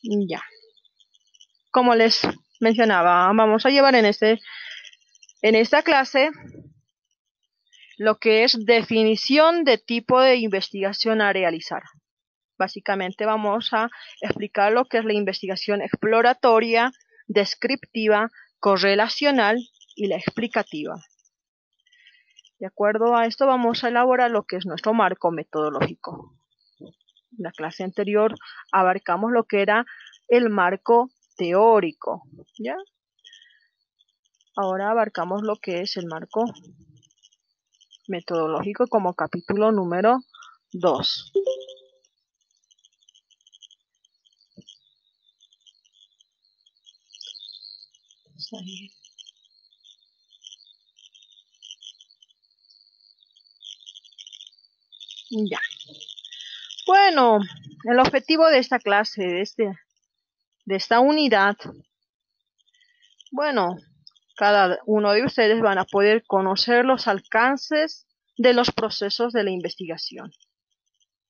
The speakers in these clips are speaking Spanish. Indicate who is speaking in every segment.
Speaker 1: Ya, como les mencionaba, vamos a llevar en esta clase lo que es definición de tipo de investigación a realizar. Básicamente vamos a explicar lo que es la investigación exploratoria, descriptiva, correlacional y la explicativa. De acuerdo a esto vamos a elaborar lo que es nuestro marco metodológico. En la clase anterior abarcamos lo que era el marco teórico, ¿ya? Ahora abarcamos lo que es el marco metodológico como capítulo número 2. Ya. Bueno, el objetivo de esta clase, de esta unidad, bueno, cada uno de ustedes van a poder conocer los alcances de los procesos de la investigación.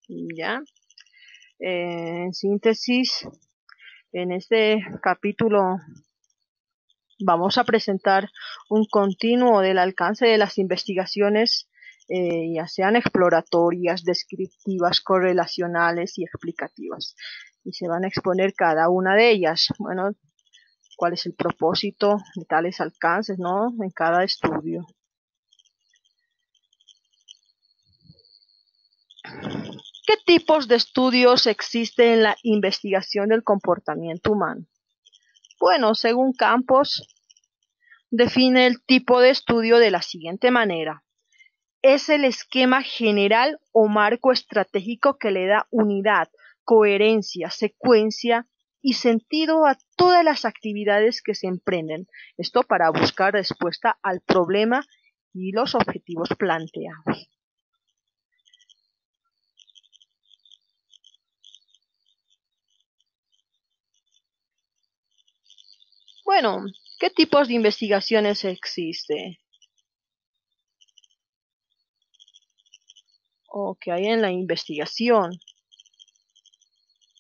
Speaker 1: ¿Ya? En síntesis, en este capítulo vamos a presentar un continuo del alcance de las investigaciones, ya sean exploratorias, descriptivas, correlacionales y explicativas. Y se van a exponer cada una de ellas. Bueno, cuál es el propósito de tales alcances, ¿no? En cada estudio. ¿Qué tipos de estudios existen en la investigación del comportamiento humano? Bueno, según Campos, define el tipo de estudio de la siguiente manera. Es el esquema general o marco estratégico que le da unidad, coherencia, secuencia y sentido a todas las actividades que se emprenden. Esto para buscar respuesta al problema y los objetivos planteados. Bueno, ¿qué tipos de investigaciones existen? O que hay en la investigación.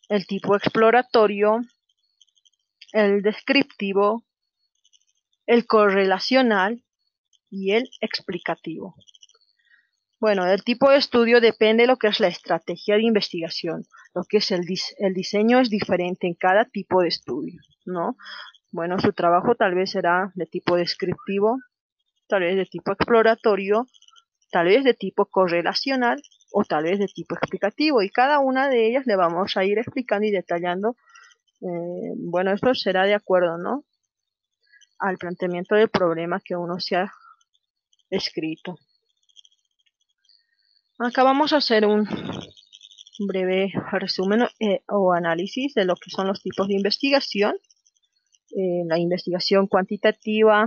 Speaker 1: El tipo exploratorio, el descriptivo, el correlacional y el explicativo. Bueno, el tipo de estudio depende de lo que es la estrategia de investigación. Lo que es el diseño es diferente en cada tipo de estudio, ¿no? Bueno, su trabajo tal vez será de tipo descriptivo, tal vez de tipo exploratorio, tal vez de tipo correlacional o tal vez de tipo explicativo. Y cada una de ellas le vamos a ir explicando y detallando. Bueno, esto será de acuerdo, ¿no? Al planteamiento del problema que uno se ha escrito. Acá vamos a hacer un breve resumen o análisis de lo que son los tipos de investigación. La investigación cuantitativa,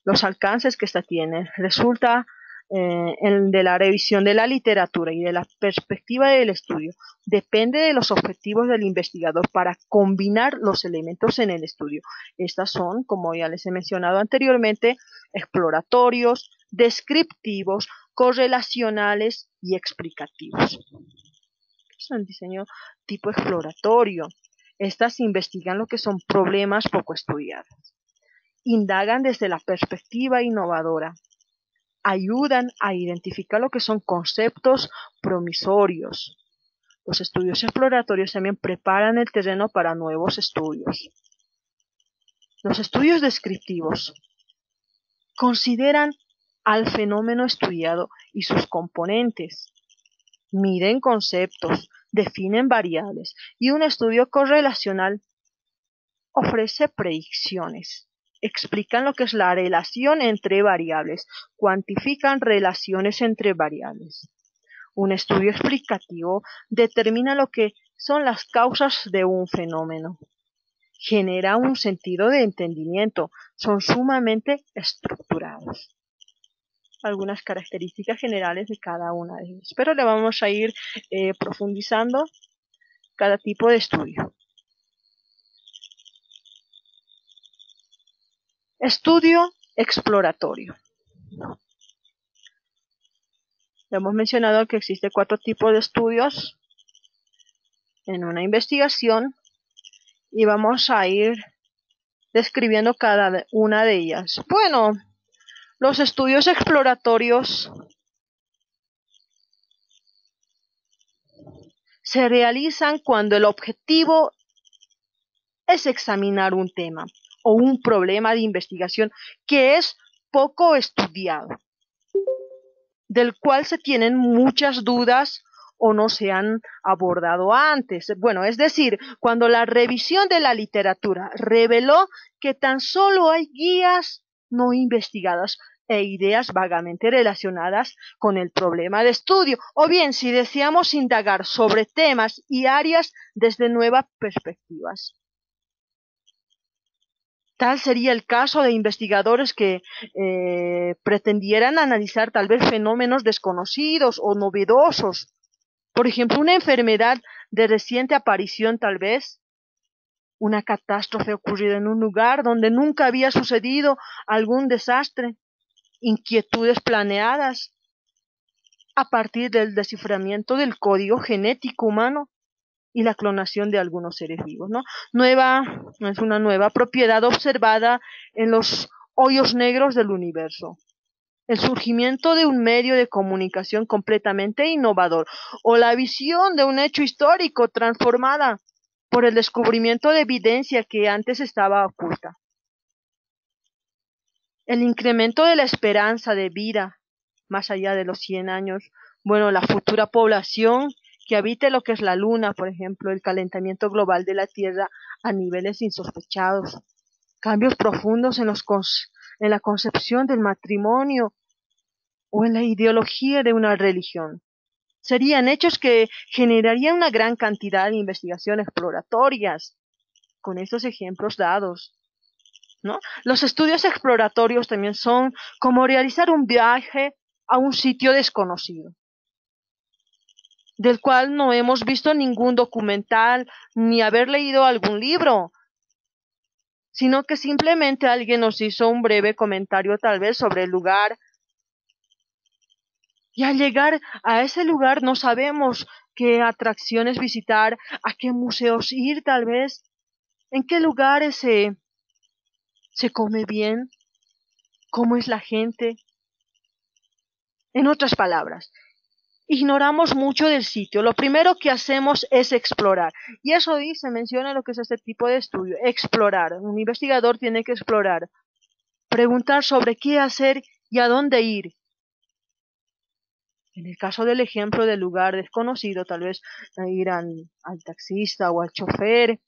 Speaker 1: los alcances que ésta tiene. Resulta de la revisión de la literatura y de la perspectiva del estudio. Depende de los objetivos del investigador para combinar los elementos en el estudio. Estas son, como ya les he mencionado anteriormente, exploratorios, descriptivos, correlacionales y explicativos. Es un diseño tipo exploratorio. Estas investigan lo que son problemas poco estudiados. Indagan desde la perspectiva innovadora. Ayudan a identificar lo que son conceptos promisorios. Los estudios exploratorios también preparan el terreno para nuevos estudios. Los estudios descriptivos consideran al fenómeno estudiado y sus componentes. Miden conceptos, definen variables y un estudio correlacional ofrece predicciones. Explican lo que es la relación entre variables, cuantifican relaciones entre variables. Un estudio explicativo determina lo que son las causas de un fenómeno. Genera un sentido de entendimiento, son sumamente estructurados. Algunas características generales de cada una de ellas. Pero le vamos a ir profundizando cada tipo de estudio. Estudio exploratorio. Hemos mencionado que existen 4 tipos de estudios en una investigación. y vamos a ir describiendo cada una de ellas. Bueno, los estudios exploratorios se realizan cuando el objetivo es examinar un tema o un problema de investigación que es poco estudiado, del cual se tienen muchas dudas o no se han abordado antes. Bueno, es decir, cuando la revisión de la literatura reveló que tan solo hay guías no investigadas e ideas vagamente relacionadas con el problema de estudio, o bien si deseamos indagar sobre temas y áreas desde nuevas perspectivas. Tal sería el caso de investigadores que pretendieran analizar tal vez fenómenos desconocidos o novedosos. Por ejemplo, una enfermedad de reciente aparición tal vez, una catástrofe ocurrida en un lugar donde nunca había sucedido algún desastre, inquietudes planeadas a partir del desciframiento del código genético humano y la clonación de algunos seres vivos, ¿no? Es una nueva propiedad observada en los hoyos negros del universo. El surgimiento de un medio de comunicación completamente innovador o la visión de un hecho histórico transformada por el descubrimiento de evidencia que antes estaba oculta. El incremento de la esperanza de vida más allá de los 100 años, bueno, la futura población que habite lo que es la Luna, por ejemplo, el calentamiento global de la Tierra a niveles insospechados, cambios profundos en la concepción del matrimonio o en la ideología de una religión. Serían hechos que generarían una gran cantidad de investigaciones exploratorias con estos ejemplos dados, ¿no? Los estudios exploratorios también son como realizar un viaje a un sitio desconocido, del cual no hemos visto ningún documental ni haber leído algún libro, sino que simplemente alguien nos hizo un breve comentario tal vez sobre el lugar y al llegar a ese lugar no sabemos qué atracciones visitar, a qué museos ir tal vez, en qué lugares se come bien, cómo es la gente. En otras palabras, ignoramos mucho del sitio. Lo primero que hacemos es explorar. Y eso se menciona lo que es este tipo de estudio, explorar. Un investigador tiene que explorar, preguntar sobre qué hacer y a dónde ir. En el caso del ejemplo del lugar desconocido, tal vez ir al taxista o al chofer,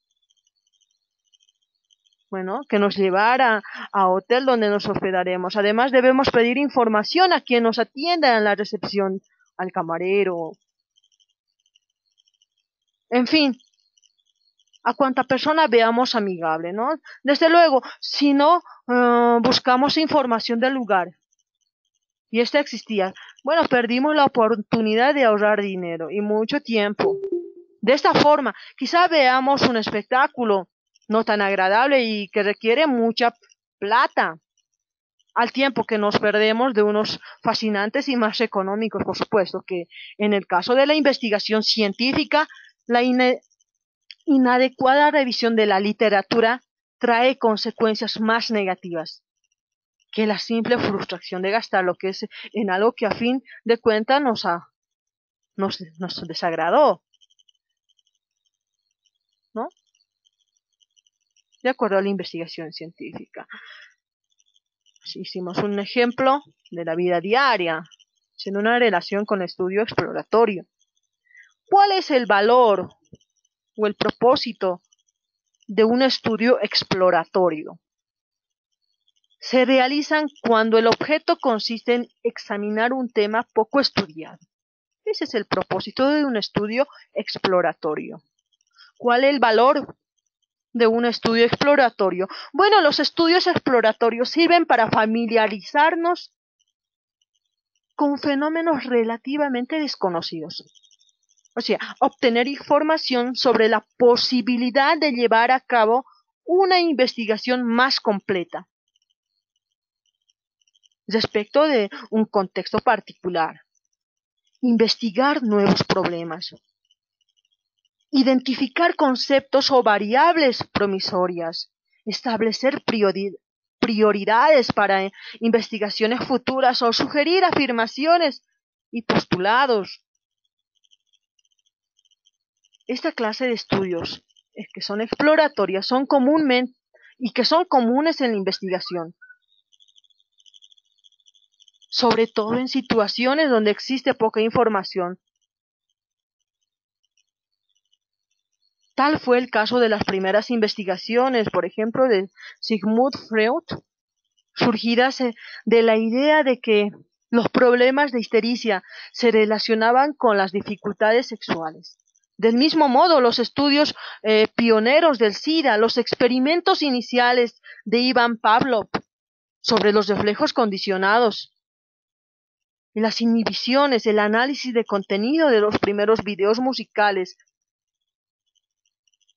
Speaker 1: bueno, que nos llevara a hotel donde nos hospedaremos. Además, debemos pedir información a quien nos atienda en la recepción, al camarero, en fin, a cuanta persona veamos amigable, ¿no? Desde luego, si no, buscamos información del lugar y esta existía, bueno, perdimos la oportunidad de ahorrar dinero y mucho tiempo. De esta forma, quizá veamos un espectáculo no tan agradable y que requiere mucha plata, al tiempo que nos perdemos de unos fascinantes y más económicos, por supuesto, que en el caso de la investigación científica, la inadecuada revisión de la literatura trae consecuencias más negativas que la simple frustración de gastar lo que es en algo que a fin de cuentas nos desagradó, ¿no? De acuerdo a la investigación científica. Hicimos un ejemplo de la vida diaria, en una relación con el estudio exploratorio. ¿Cuál es el valor o el propósito de un estudio exploratorio? Se realizan cuando el objeto consiste en examinar un tema poco estudiado. Ese es el propósito de un estudio exploratorio. ¿Cuál es el valor de un estudio exploratorio? Bueno, los estudios exploratorios sirven para familiarizarnos con fenómenos relativamente desconocidos. O sea, obtener información sobre la posibilidad de llevar a cabo una investigación más completa respecto de un contexto particular. Investigar nuevos problemas. identificar conceptos o variables promisorias, establecer prioridades para investigaciones futuras o sugerir afirmaciones y postulados. Esta clase de estudios que son exploratorias son comunes en la investigación, sobre todo en situaciones donde existe poca información. Tal fue el caso de las primeras investigaciones, por ejemplo, de Sigmund Freud, surgidas de la idea de que los problemas de histericia se relacionaban con las dificultades sexuales. Del mismo modo, los estudios pioneros del SIDA, los experimentos iniciales de Ivan Pavlov sobre los reflejos condicionados, las inhibiciones, el análisis de contenido de los primeros videos musicales,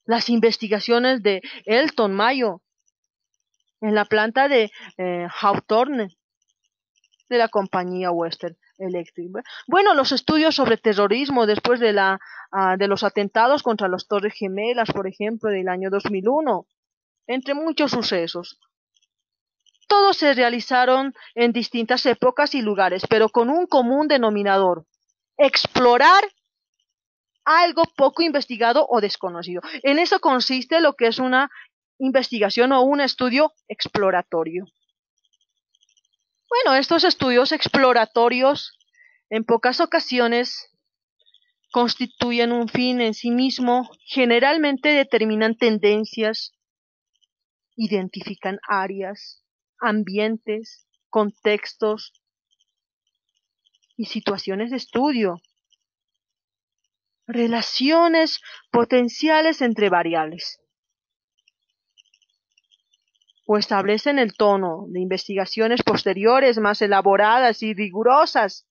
Speaker 1: las investigaciones de Elton Mayo en la planta de Hawthorne de la compañía Western Electric. Bueno, los estudios sobre terrorismo después de los atentados contra las Torres Gemelas, por ejemplo, del año 2001, entre muchos sucesos. Todos se realizaron en distintas épocas y lugares, pero con un común denominador: explorar algo poco investigado o desconocido. En eso consiste lo que es una investigación o un estudio exploratorio. Bueno, estos estudios exploratorios en pocas ocasiones constituyen un fin en sí mismo, generalmente determinan tendencias, identifican áreas, ambientes, contextos y situaciones de estudio, relaciones potenciales entre variables, o establecen el tono de investigaciones posteriores más elaboradas y rigurosas.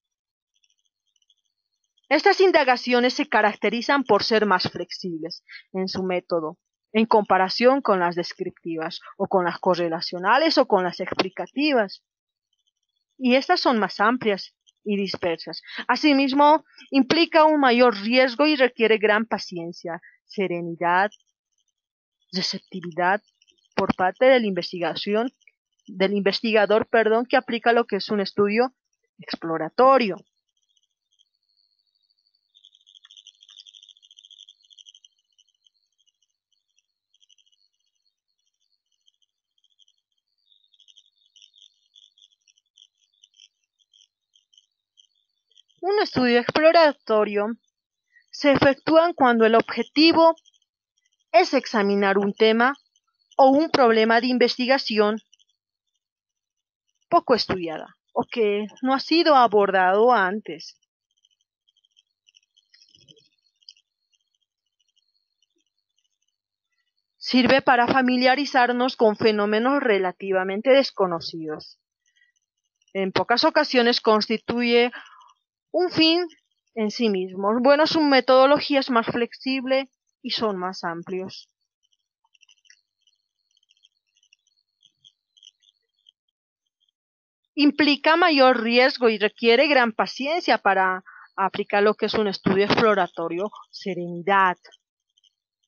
Speaker 1: Estas indagaciones se caracterizan por ser más flexibles en su método, en comparación con las descriptivas, o con las correlacionales, o con las explicativas. Y estas son más amplias y dispersas. Asimismo, implica un mayor riesgo y requiere gran paciencia, serenidad, receptividad por parte de la investigador, que aplica lo que es un estudio exploratorio. Un estudio exploratorio se efectúa cuando el objetivo es examinar un tema o un problema de investigación poco estudiada o que no ha sido abordado antes. Sirve para familiarizarnos con fenómenos relativamente desconocidos. En pocas ocasiones constituye un fin en sí mismo. Bueno, su metodología es más flexible y son más amplios. Implica mayor riesgo y requiere gran paciencia para aplicar lo que es un estudio exploratorio, serenidad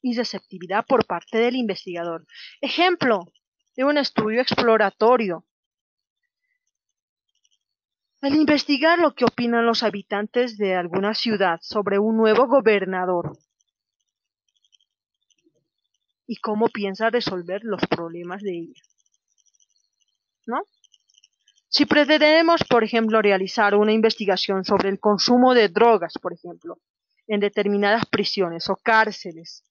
Speaker 1: y receptividad por parte del investigador. Ejemplo de un estudio exploratorio: al investigar lo que opinan los habitantes de alguna ciudad sobre un nuevo gobernador y cómo piensa resolver los problemas de ella, ¿no? Si pretendemos, por ejemplo, realizar una investigación sobre el consumo de drogas, por ejemplo, en determinadas prisiones o cárceles,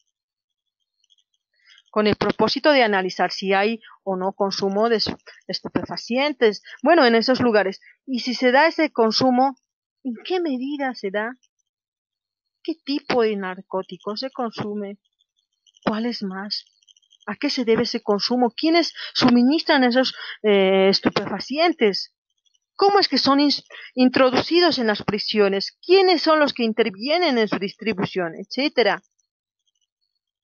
Speaker 1: con el propósito de analizar si hay o no consumo de estupefacientes, bueno, en esos lugares, y si se da ese consumo, ¿en qué medida se da? ¿Qué tipo de narcóticos se consume? ¿Cuáles más? ¿A qué se debe ese consumo? ¿Quiénes suministran esos estupefacientes? ¿Cómo es que son introducidos en las prisiones? ¿Quiénes son los que intervienen en su distribución? Etcétera.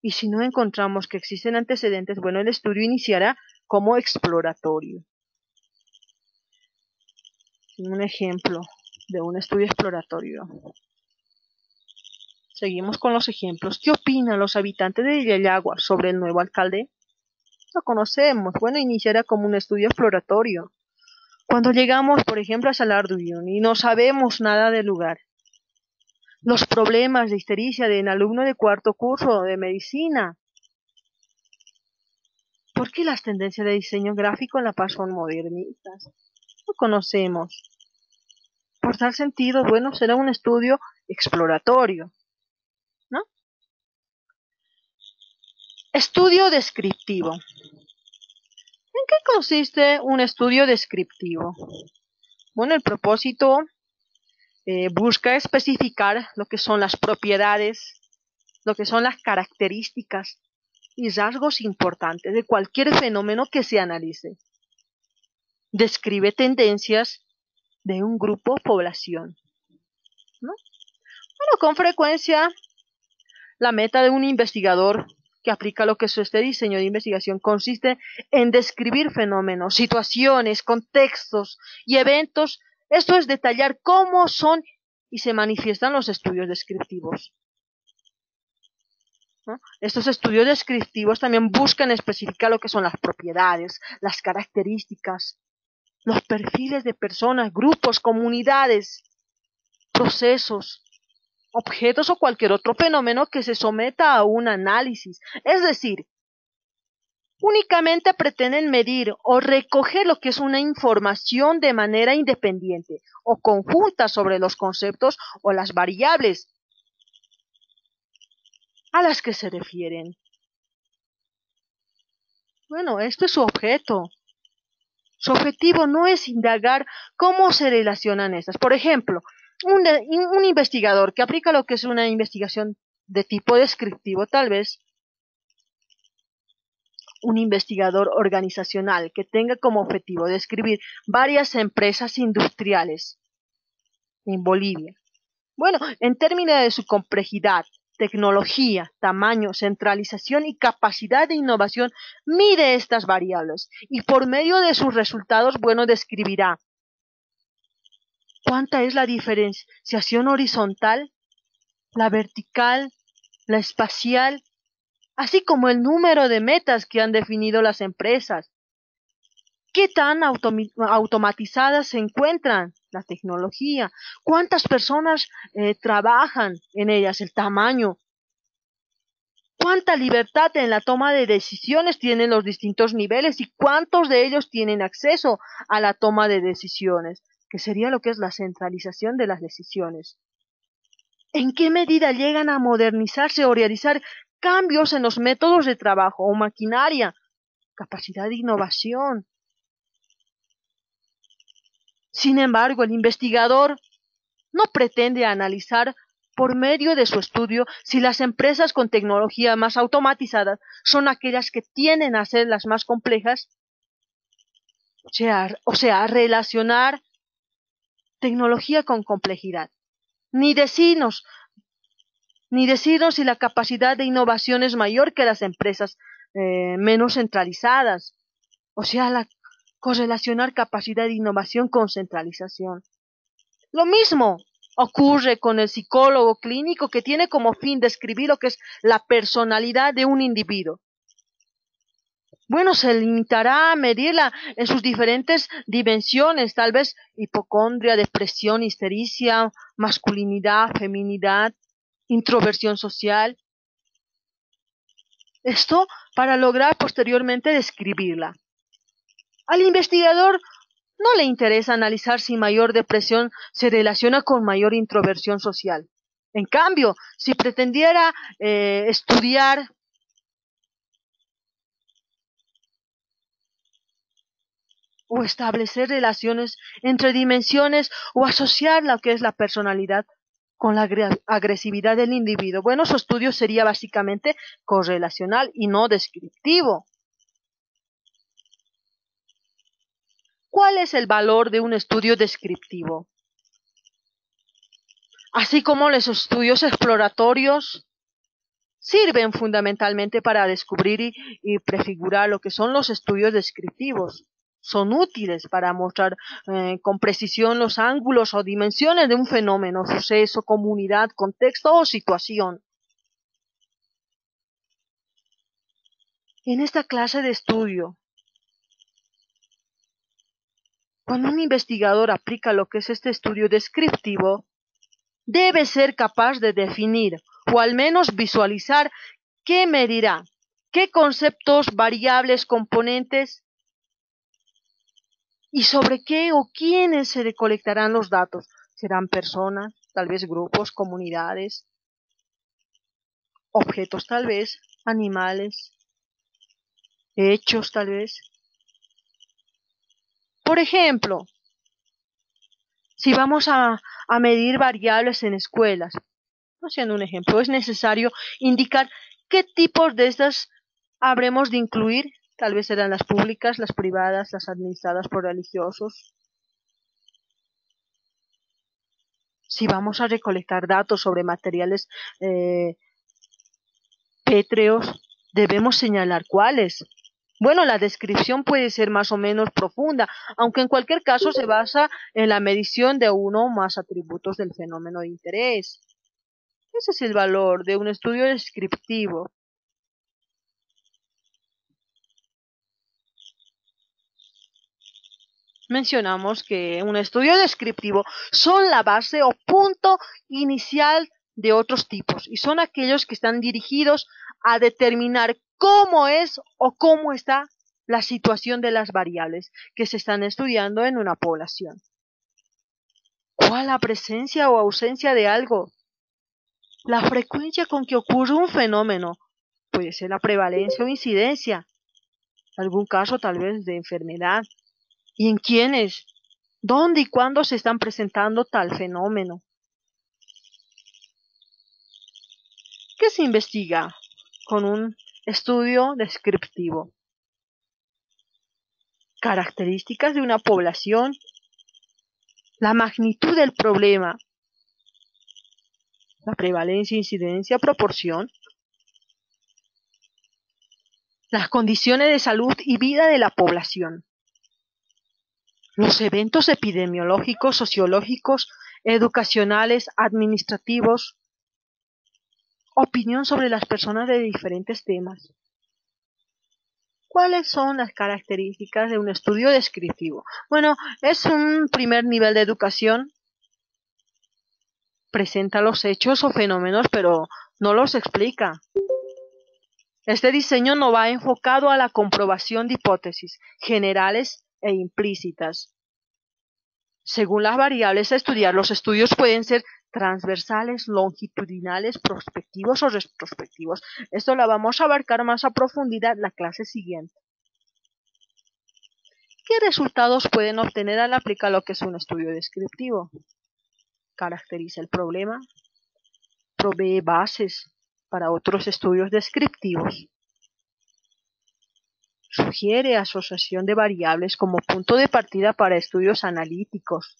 Speaker 1: Y si no encontramos que existen antecedentes, bueno, el estudio iniciará como exploratorio. Un ejemplo de un estudio exploratorio Seguimos con los ejemplos. ¿Qué opinan los habitantes de Yayagua sobre el nuevo alcalde? Lo conocemos. Bueno, iniciará como un estudio exploratorio. Cuando llegamos, por ejemplo, a Salar de Uyuni y no sabemos nada del lugar, los problemas de histericia de un alumno de cuarto curso de medicina. ¿Por qué las tendencias de diseño gráfico en La Paz son modernistas? Lo conocemos. Por tal sentido, bueno, será un estudio exploratorio, ¿no? Estudio descriptivo. ¿En qué consiste un estudio descriptivo? Bueno, el propósito busca especificar lo que son las propiedades, lo que son las características y rasgos importantes de cualquier fenómeno que se analice. Describe tendencias de un grupo o población, ¿no? Bueno, con frecuencia la meta de un investigador que aplica lo que es este diseño de investigación consiste en describir fenómenos, situaciones, contextos y eventos. Esto es detallar cómo son y se manifiestan los estudios descriptivos, ¿no? Estos estudios descriptivos también buscan especificar lo que son las propiedades, las características, los perfiles de personas, grupos, comunidades, procesos, objetos o cualquier otro fenómeno que se someta a un análisis. Es decir, únicamente pretenden medir o recoger lo que es una información de manera independiente o conjunta sobre los conceptos o las variables a las que se refieren. Bueno, esto es su objeto. Su objetivo no es indagar cómo se relacionan estas. Por ejemplo, un investigador que aplica lo que es una investigación de tipo descriptivo, tal vez un investigador organizacional que tenga como objetivo describir varias empresas industriales en Bolivia. Bueno, en términos de su complejidad, tecnología, tamaño, centralización y capacidad de innovación, mide estas variables y por medio de sus resultados, bueno, describirá cuánta es la diferenciación horizontal, la vertical, la espacial, así como el número de metas que han definido las empresas. ¿Qué tan automatizadas se encuentran la tecnología? ¿Cuántas personas trabajan en ellas? El tamaño. ¿Cuánta libertad en la toma de decisiones tienen los distintos niveles y cuántos de ellos tienen acceso a la toma de decisiones? Que sería lo que es la centralización de las decisiones. ¿En qué medida llegan a modernizarse o realizar cambios en los métodos de trabajo o maquinaria? Capacidad de innovación. Sin embargo, el investigador no pretende analizar por medio de su estudio si las empresas con tecnología más automatizadas son aquellas que tienden a ser las más complejas, o sea, relacionar tecnología con complejidad. Ni decirnos si la capacidad de innovación es mayor que las empresas menos centralizadas, o sea, correlacionar capacidad de innovación con centralización. Lo mismo ocurre con el psicólogo clínico que tiene como fin describir lo que es la personalidad de un individuo. Bueno, se limitará a medirla en sus diferentes dimensiones, tal vez hipocondria, depresión, histericia, masculinidad, feminidad, introversión social. Esto para lograr posteriormente describirla. Al investigador no le interesa analizar si mayor depresión se relaciona con mayor introversión social. En cambio, si pretendiera estudiar o establecer relaciones entre dimensiones o asociar lo que es la personalidad con la agresividad del individuo, bueno, su estudio sería básicamente correlacional y no descriptivo. ¿Cuál es el valor de un estudio descriptivo? Así como los estudios exploratorios sirven fundamentalmente para descubrir y prefigurar lo que son los estudios descriptivos. son útiles para mostrar con precisión los ángulos o dimensiones de un fenómeno, suceso, comunidad, contexto o situación. En esta clase de estudio, cuando un investigador aplica lo que es este estudio descriptivo, debe ser capaz de definir o al menos visualizar qué medirá, qué conceptos, variables, componentes y sobre qué o quiénes se recolectarán los datos. Serán personas, tal vez grupos, comunidades, objetos tal vez, animales, hechos tal vez. Por ejemplo, si vamos a medir variables en escuelas, haciendo un ejemplo, es necesario indicar qué tipos de estas habremos de incluir. Tal vez serán las públicas, las privadas, las administradas por religiosos. Si vamos a recolectar datos sobre materiales pétreos, debemos señalar cuáles. Bueno, la descripción puede ser más o menos profunda, aunque en cualquier caso se basa en la medición de uno o más atributos del fenómeno de interés. Ese es el valor de un estudio descriptivo. Mencionamos que un estudio descriptivo son la base o punto inicial de otros tipos y son aquellos que están dirigidos a determinar cómo es o cómo está la situación de las variables que se están estudiando en una población. ¿Cuál la presencia o ausencia de algo? La frecuencia con que ocurre un fenómeno puede ser la prevalencia o incidencia, algún caso tal vez de enfermedad. ¿Y en quiénes? ¿Dónde y cuándo se están presentando tal fenómeno? ¿Qué se investiga con un estudio descriptivo? Características de una población, la magnitud del problema, la prevalencia, incidencia, proporción, las condiciones de salud y vida de la población, los eventos epidemiológicos, sociológicos, educacionales, administrativos, opinión sobre las personas de diferentes temas. ¿Cuáles son las características de un estudio descriptivo? Bueno, es un primer nivel de educación. Presenta los hechos o fenómenos, pero no los explica. Este diseño no va enfocado a la comprobación de hipótesis generales e implícitas. Según las variables a estudiar, los estudios pueden ser transversales, longitudinales, prospectivos o retrospectivos. Esto lo vamos a abarcar más a profundidad en la clase siguiente. ¿Qué resultados pueden obtener al aplicar lo que es un estudio descriptivo? Caracteriza el problema, provee bases para otros estudios descriptivos, sugiere asociación de variables como punto de partida para estudios analíticos,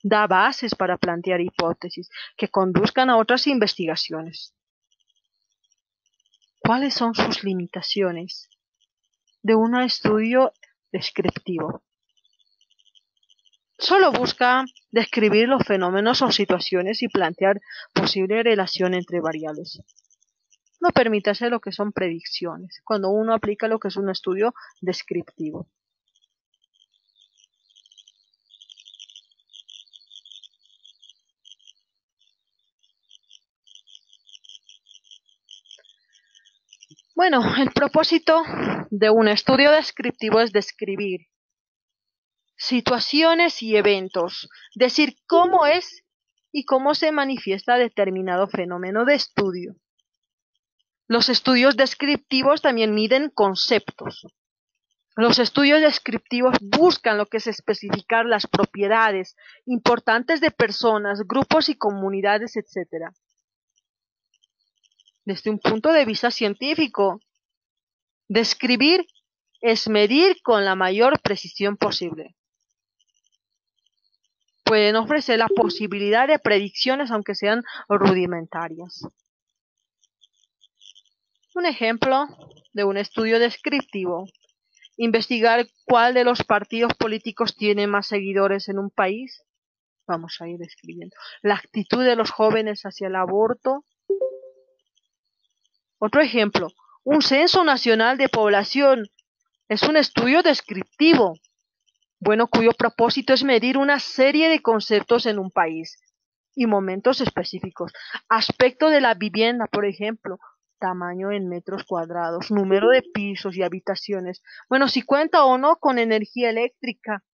Speaker 1: da bases para plantear hipótesis que conduzcan a otras investigaciones. ¿Cuáles son sus limitaciones de un estudio descriptivo? Solo busca describir los fenómenos o situaciones y plantear posible relación entre variables. No permite hacer lo que son predicciones, cuando uno aplica lo que es un estudio descriptivo. Bueno, el propósito de un estudio descriptivo es describir situaciones y eventos, decir cómo es y cómo se manifiesta determinado fenómeno de estudio. Los estudios descriptivos también miden conceptos. Los estudios descriptivos buscan lo que es especificar las propiedades importantes de personas, grupos y comunidades, etc. Desde un punto de vista científico, describir es medir con la mayor precisión posible. Pueden ofrecer la posibilidad de predicciones aunque sean rudimentarias. Un ejemplo de un estudio descriptivo investigar cuál de los partidos políticos tiene más seguidores en un país. Vamos a ir describiendo. La actitud de los jóvenes hacia el aborto. Otro ejemplo, un censo nacional de población es un estudio descriptivo, bueno, cuyo propósito es medir una serie de conceptos en un país y momentos específicos. Aspecto de la vivienda, por ejemplo, tamaño en metros cuadrados, número de pisos y habitaciones. Bueno, si cuenta o no con energía eléctrica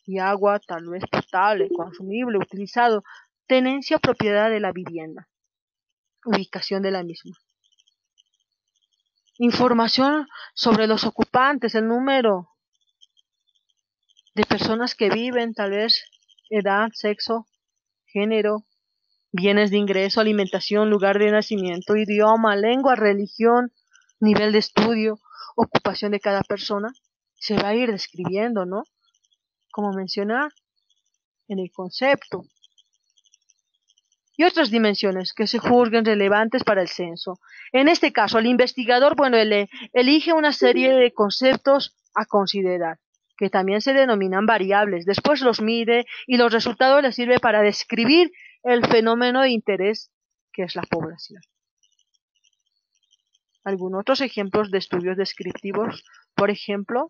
Speaker 1: y agua, tal vez potable, consumible, utilizado. Tenencia o propiedad de la vivienda. Ubicación de la misma. Información sobre los ocupantes, el número de personas que viven, tal vez edad, sexo, género, bienes de ingreso, alimentación, lugar de nacimiento, idioma, lengua, religión, nivel de estudio, ocupación de cada persona. Se va a ir describiendo, ¿no? Como mencionar en el concepto. Y otras dimensiones que se juzguen relevantes para el censo. En este caso, el investigador, bueno, él elige una serie de conceptos a considerar, que también se denominan variables. Después los mide y los resultados le sirven para describir el fenómeno de interés que es la población. Algunos otros ejemplos de estudios descriptivos, por ejemplo,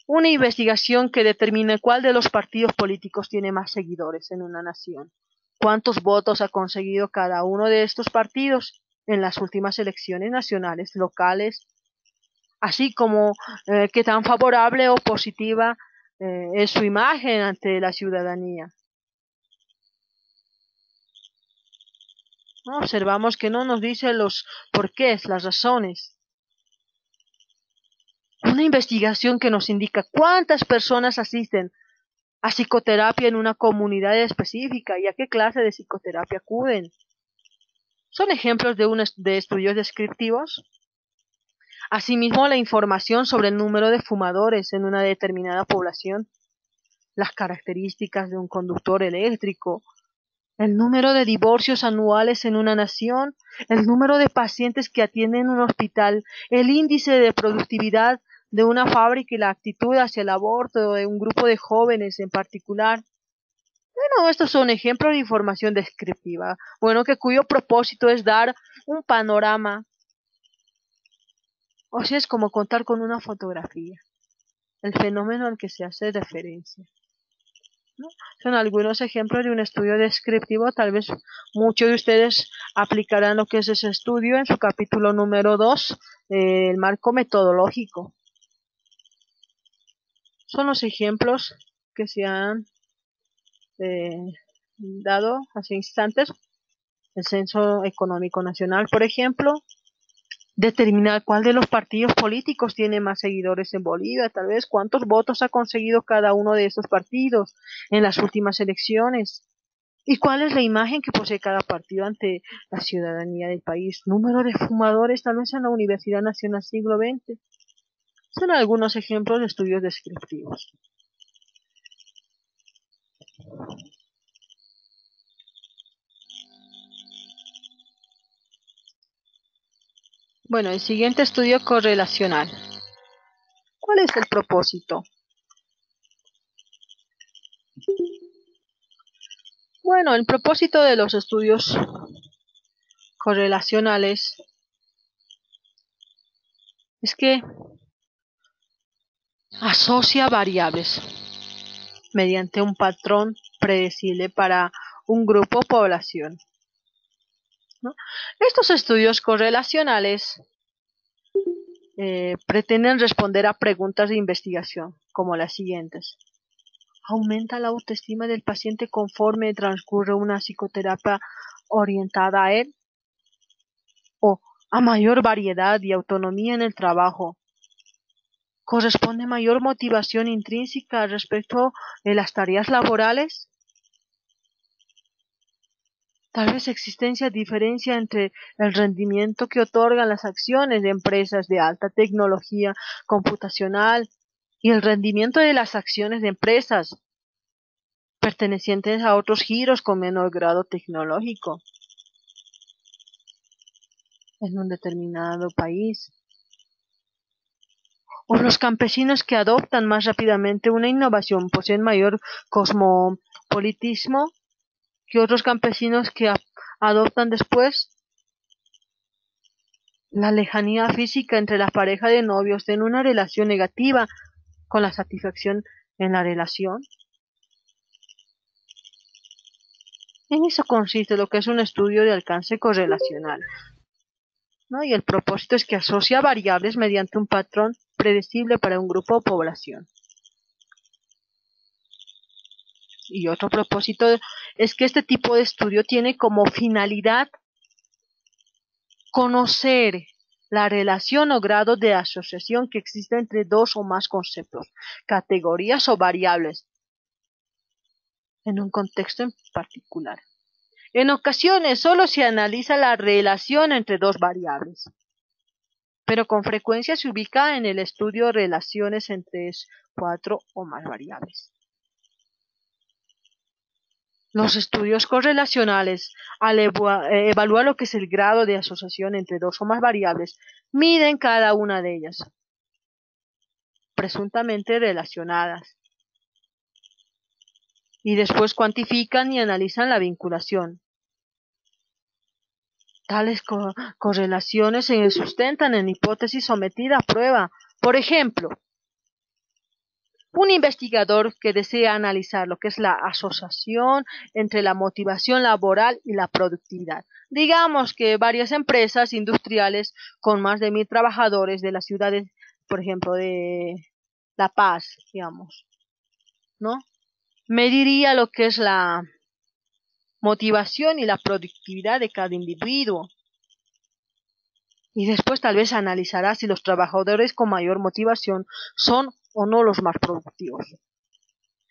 Speaker 1: una investigación que determine cuál de los partidos políticos tiene más seguidores en una nación. ¿Cuántos votos ha conseguido cada uno de estos partidos en las últimas elecciones nacionales, locales? Así como qué tan favorable o positiva es su imagen ante la ciudadanía. ¿No? Observamos que no nos dice los porqués, las razones. Una investigación que nos indica cuántas personas asisten a psicoterapia en una comunidad específica y a qué clase de psicoterapia acuden. Son ejemplos de estudios descriptivos. Asimismo, la información sobre el número de fumadores en una determinada población, las características de un conductor eléctrico, el número de divorcios anuales en una nación, el número de pacientes que atienden un hospital, el índice de productividad de una fábrica y la actitud hacia el aborto de un grupo de jóvenes en particular. Bueno, estos son ejemplos de información descriptiva, bueno, cuyo propósito es dar un panorama, o sea, es como contar con una fotografía, el fenómeno al que se hace referencia, ¿no? Son algunos ejemplos de un estudio descriptivo, tal vez muchos de ustedes aplicarán lo que es ese estudio en su capítulo número 2, el marco metodológico. Son los ejemplos que se han dado hace instantes. El Censo Económico Nacional, por ejemplo, determinar cuál de los partidos políticos tiene más seguidores en Bolivia, tal vez cuántos votos ha conseguido cada uno de estos partidos en las últimas elecciones y cuál es la imagen que posee cada partido ante la ciudadanía del país, número de fumadores tal vez en la Universidad Nacional Siglo XX. Son algunos ejemplos de estudios descriptivos. Bueno, el siguiente estudio correlacional. ¿Cuál es el propósito? Bueno, el propósito de los estudios correlacionales es que asocia variables mediante un patrón predecible para un grupo o población, ¿no? Estos estudios correlacionales pretenden responder a preguntas de investigación como las siguientes. ¿Aumenta la autoestima del paciente conforme transcurre una psicoterapia orientada a él? ¿O a mayor variedad y autonomía en el trabajo? ¿Corresponde mayor motivación intrínseca respecto de las tareas laborales? Tal vez existencia diferencia entre el rendimiento que otorgan las acciones de empresas de alta tecnología computacional y el rendimiento de las acciones de empresas pertenecientes a otros giros con menor grado tecnológico en un determinado país. O los campesinos que adoptan más rápidamente una innovación poseen mayor cosmopolitismo que otros campesinos que adoptan después. La lejanía física entre la pareja de novios en una relación negativa con la satisfacción en la relación. En eso consiste lo que es un estudio de alcance correlacional, ¿no? Y el propósito es que asocia variables mediante un patrón predecible para un grupo o población. Y otro propósito es que este tipo de estudio tiene como finalidad conocer la relación o grado de asociación que existe entre dos o más conceptos, categorías o variables en un contexto en particular. En ocasiones solo se analiza la relación entre dos variables, pero con frecuencia se ubica en el estudio de relaciones entre 4 o más variables. Los estudios correlacionales, al evaluar lo que es el grado de asociación entre dos o más variables, miden cada una de ellas, presuntamente relacionadas, y después cuantifican y analizan la vinculación. Tales correlaciones se sustentan en hipótesis sometidas a prueba. Por ejemplo, un investigador que desea analizar lo que es la asociación entre la motivación laboral y la productividad. Digamos que varias empresas industriales con más de 1.000 trabajadores de las ciudades, por ejemplo, de La Paz, digamos, ¿no? Mediría lo que es la motivación y la productividad de cada individuo. Y después tal vez analizará si los trabajadores con mayor motivación son o no los más productivos.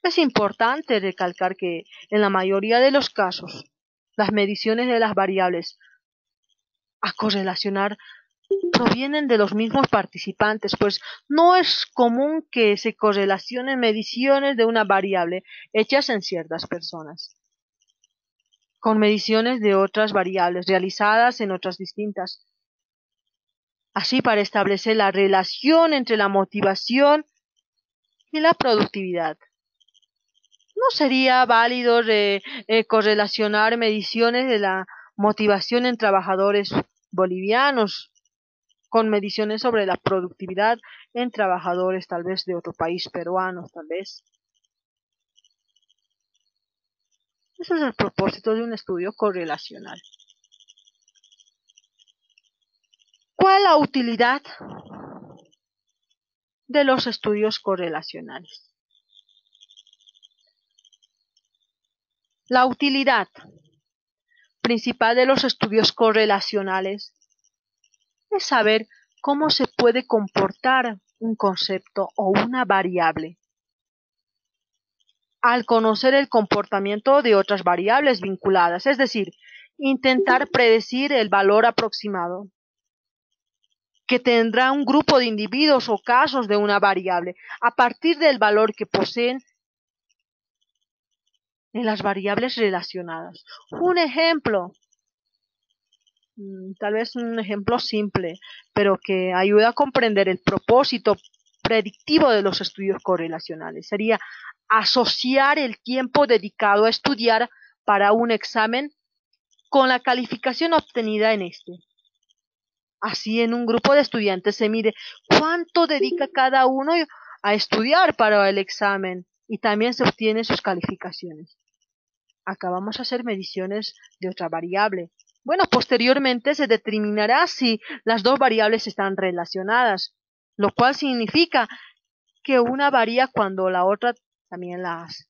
Speaker 1: Es importante recalcar que en la mayoría de los casos, las mediciones de las variables a correlacionar provienen de los mismos participantes, pues no es común que se correlacionen mediciones de una variable hechas en ciertas personas con mediciones de otras variables realizadas en otras distintas. Así, para establecer la relación entre la motivación y la productividad. ¿No sería válido correlacionar mediciones de la motivación en trabajadores bolivianos con mediciones sobre la productividad en trabajadores tal vez de otro país, peruanos tal vez? Ese es el propósito de un estudio correlacional. ¿Cuál es la utilidad de los estudios correlacionales? La utilidad principal de los estudios correlacionales es saber cómo se puede comportar un concepto o una variable al conocer el comportamiento de otras variables vinculadas, es decir, intentar predecir el valor aproximado que tendrá un grupo de individuos o casos de una variable a partir del valor que poseen en las variables relacionadas. Un ejemplo, tal vez un ejemplo simple, pero que ayuda a comprender el propósito predictivo de los estudios correlacionales. Sería asociar el tiempo dedicado a estudiar para un examen con la calificación obtenida en este. Así, en un grupo de estudiantes se mide cuánto dedica cada uno a estudiar para el examen y también se obtienen sus calificaciones. Acá vamos a hacer mediciones de otra variable. Bueno, posteriormente se determinará si las dos variables están relacionadas, lo cual significa que una varía cuando la otra también la hace.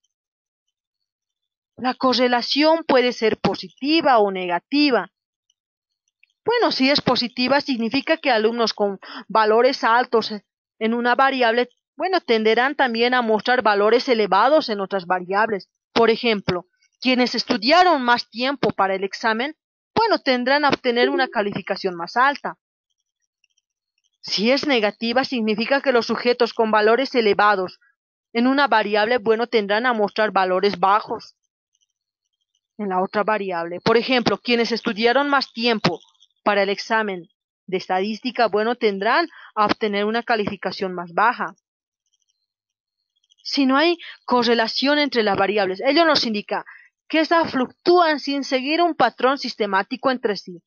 Speaker 1: La correlación puede ser positiva o negativa. Bueno, si es positiva significa que alumnos con valores altos en una variable, bueno, tenderán también a mostrar valores elevados en otras variables. Por ejemplo, quienes estudiaron más tiempo para el examen, bueno, tendrán a obtener una calificación más alta. Si es negativa, significa que los sujetos con valores elevados en una variable, bueno, tendrán a mostrar valores bajos en la otra variable. Por ejemplo, quienes estudiaron más tiempo para el examen de estadística, bueno, tendrán a obtener una calificación más baja. Si no hay correlación entre las variables, ello nos indica que estas fluctúan sin seguir un patrón sistemático entre sí.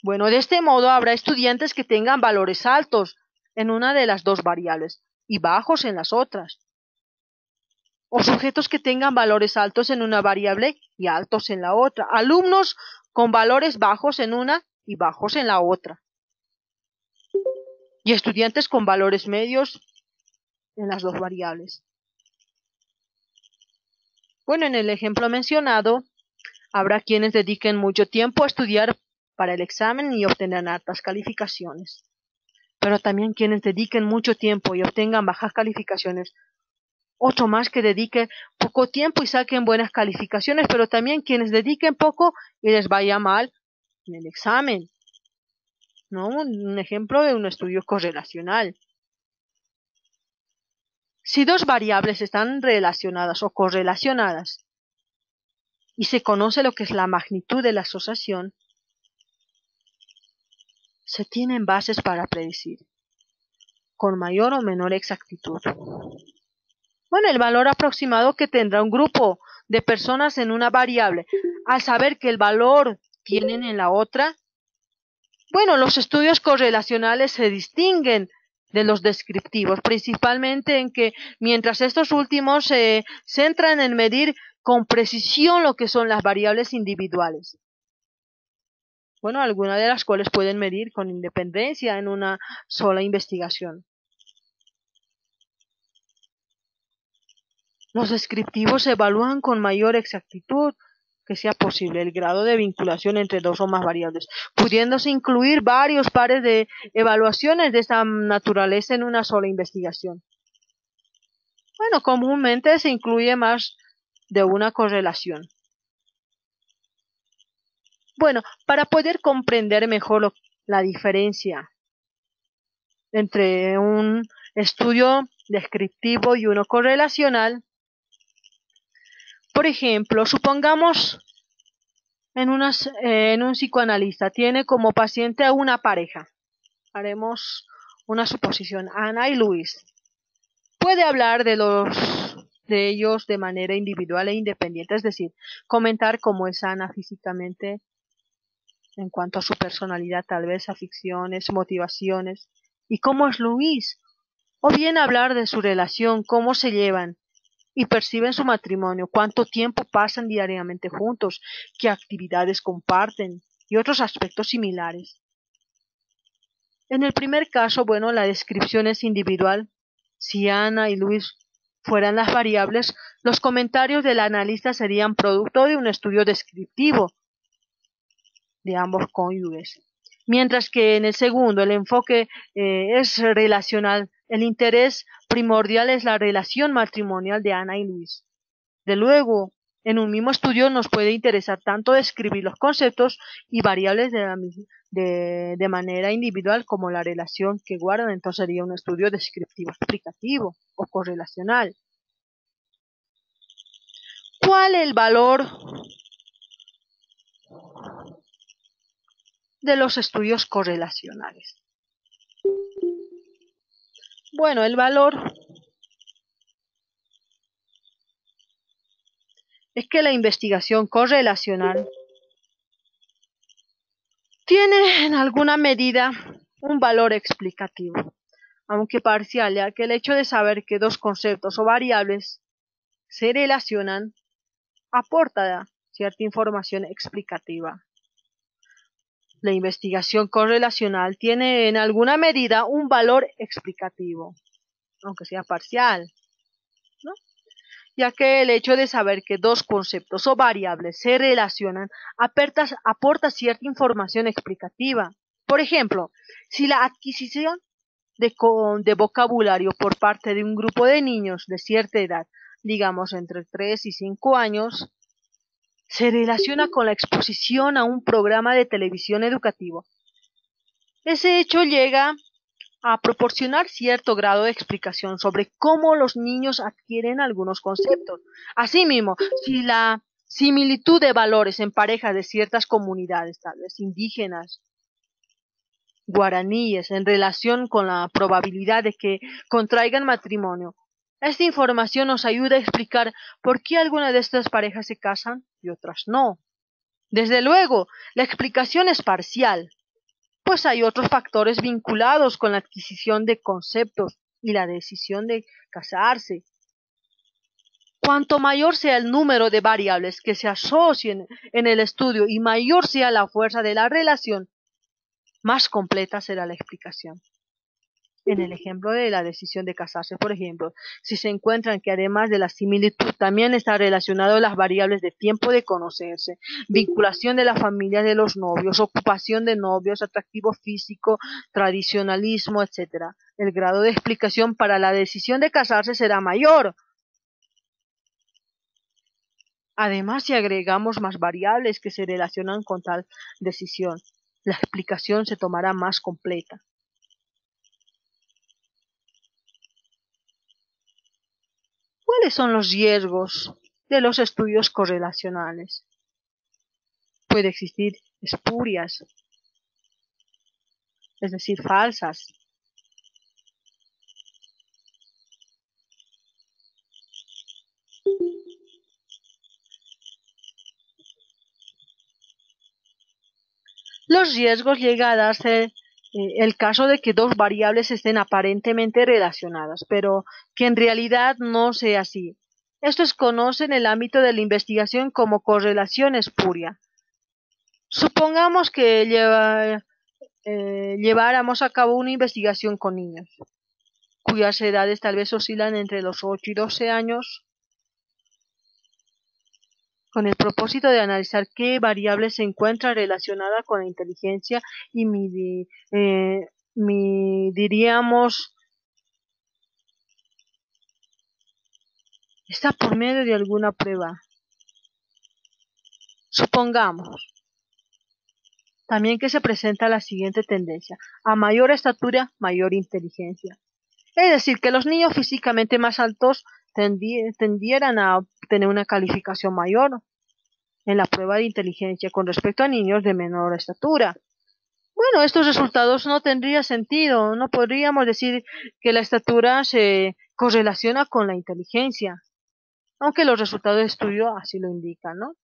Speaker 1: Bueno, de este modo habrá estudiantes que tengan valores altos en una de las dos variables y bajos en las otras. O sujetos que tengan valores altos en una variable y altos en la otra. Alumnos con valores bajos en una y bajos en la otra. Y estudiantes con valores medios en las dos variables. Bueno, en el ejemplo mencionado, habrá quienes dediquen mucho tiempo a estudiar para el examen y obtengan altas calificaciones. Pero también quienes dediquen mucho tiempo y obtengan bajas calificaciones. Otro más que dedique poco tiempo y saquen buenas calificaciones, pero también quienes dediquen poco y les vaya mal en el examen. ¿No? Un ejemplo de un estudio correlacional. Si dos variables están relacionadas o correlacionadas y se conoce lo que es la magnitud de la asociación, se tienen bases para predecir con mayor o menor exactitud. Bueno, el valor aproximado que tendrá un grupo de personas en una variable, al saber que el valor tienen en la otra. Bueno, los estudios correlacionales se distinguen de los descriptivos, principalmente en que mientras estos últimos se centran en medir con precisión lo que son las variables individuales. Bueno, algunas de las cuales pueden medir con independencia en una sola investigación. Los descriptivos evalúan con mayor exactitud que sea posible el grado de vinculación entre dos o más variables, pudiéndose incluir varios pares de evaluaciones de esta naturaleza en una sola investigación. Bueno, comúnmente se incluye más de una correlación. Bueno, para poder comprender mejor la diferencia entre un estudio descriptivo y uno correlacional, por ejemplo, supongamos en un psicoanalista tiene como paciente a una pareja. Haremos una suposición, Ana y Luis. Puede hablar de ellos de manera individual e independiente, es decir, comentar cómo es Ana físicamente en cuanto a su personalidad, tal vez aficiones, motivaciones, y cómo es Luis, o bien hablar de su relación, cómo se llevan y perciben su matrimonio, cuánto tiempo pasan diariamente juntos, qué actividades comparten y otros aspectos similares. En el primer caso, bueno, la descripción es individual. Si Ana y Luis fueran las variables, los comentarios del analista serían producto de un estudio descriptivo de ambos cónyuges. Mientras que en el segundo, el enfoque es relacional. El interés primordial es la relación matrimonial de Ana y Luis. De luego, en un mismo estudio nos puede interesar tanto describir los conceptos y variables de manera individual como la relación que guardan. Entonces sería un estudio descriptivo explicativo o correlacional. ¿Cuál es el valor de los estudios correlacionales? Bueno, el valor es que la investigación correlacional tiene en alguna medida un valor explicativo, aunque parcial, ya que el hecho de saber que dos conceptos o variables se relacionan aporta cierta información explicativa. La investigación correlacional tiene en alguna medida un valor explicativo, aunque sea parcial, ¿no? Ya que el hecho de saber que dos conceptos o variables se relacionan aporta cierta información explicativa. Por ejemplo, si la adquisición de vocabulario por parte de un grupo de niños de cierta edad, digamos entre 3 y 5 años, se relaciona con la exposición a un programa de televisión educativo. Ese hecho llega a proporcionar cierto grado de explicación sobre cómo los niños adquieren algunos conceptos. Asimismo, si la similitud de valores en parejas de ciertas comunidades, tal vez indígenas, guaraníes en relación con la probabilidad de que contraigan matrimonio. Esta información nos ayuda a explicar por qué algunas de estas parejas se casan y otras no. Desde luego, la explicación es parcial, pues hay otros factores vinculados con la adquisición de conceptos y la decisión de casarse. Cuanto mayor sea el número de variables que se asocien en el estudio y mayor sea la fuerza de la relación, más completa será la explicación. En el ejemplo de la decisión de casarse, por ejemplo, si se encuentran que además de la similitud también está relacionado las variables de tiempo de conocerse, vinculación de la familia de los novios, ocupación de novios, atractivo físico, tradicionalismo, etc., el grado de explicación para la decisión de casarse será mayor. Además, si agregamos más variables que se relacionan con tal decisión, la explicación se tomará más completa. ¿Cuáles son los riesgos de los estudios correlacionales? Puede existir espurias, es decir, falsas. Los riesgos llega a darse el caso de que dos variables estén aparentemente relacionadas, pero que en realidad no sea así. Esto se conoce en el ámbito de la investigación como correlación espuria. Supongamos que lleváramos a cabo una investigación con niños, cuyas edades tal vez oscilan entre los 8 y 12 años, con el propósito de analizar qué variable se encuentra relacionada con la inteligencia y diríamos, está por medio de alguna prueba. Supongamos también que se presenta la siguiente tendencia: a mayor estatura, mayor inteligencia. Es decir, que los niños físicamente más altos tendieran a tener una calificación mayor en la prueba de inteligencia con respecto a niños de menor estatura. Bueno, estos resultados no tendrían sentido. No podríamos decir que la estatura se correlaciona con la inteligencia, aunque los resultados de estudio así lo indican, ¿no?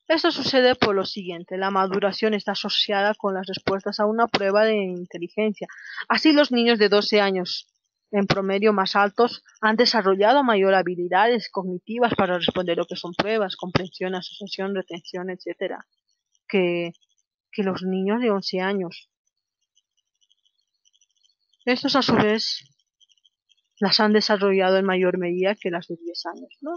Speaker 1: Esto sucede por lo siguiente: la maduración está asociada con las respuestas a una prueba de inteligencia. Así, los niños de 12 años, en promedio más altos, han desarrollado mayor habilidades cognitivas para responder lo que son pruebas, comprensión, asociación, retención, etc., que los niños de 11 años. Estos, a su vez, las han desarrollado en mayor medida que las de 10 años, ¿no?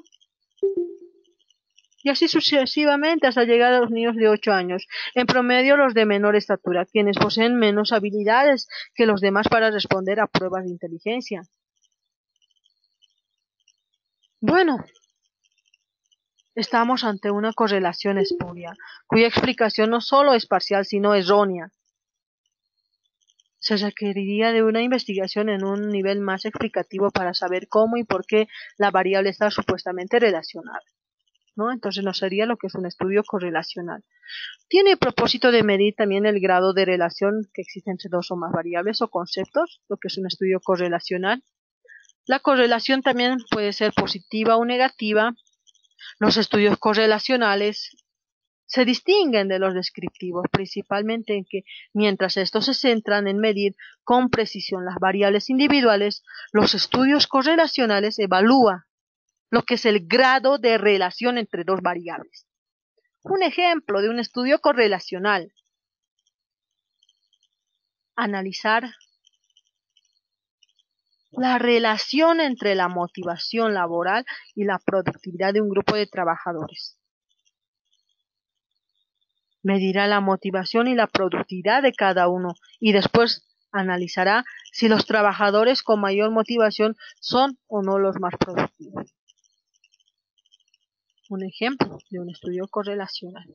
Speaker 1: Y así sucesivamente hasta llegar a los niños de 8 años, en promedio los de menor estatura, quienes poseen menos habilidades que los demás para responder a pruebas de inteligencia. Bueno, estamos ante una correlación espuria, cuya explicación no solo es parcial, sino errónea. Se requeriría de una investigación en un nivel más explicativo para saber cómo y por qué la variable está supuestamente relacionada, ¿no? Entonces no sería lo que es un estudio correlacional. Tiene el propósito de medir también el grado de relación que existe entre dos o más variables o conceptos, lo que es un estudio correlacional. La correlación también puede ser positiva o negativa. Los estudios correlacionales se distinguen de los descriptivos, principalmente en que, mientras estos se centran en medir con precisión las variables individuales, los estudios correlacionales evalúan lo que es el grado de relación entre dos variables. Un ejemplo de un estudio correlacional: analizar la relación entre la motivación laboral y la productividad de un grupo de trabajadores. Medirá la motivación y la productividad de cada uno y después analizará si los trabajadores con mayor motivación son o no los más productivos. Un ejemplo de un estudio correlacional.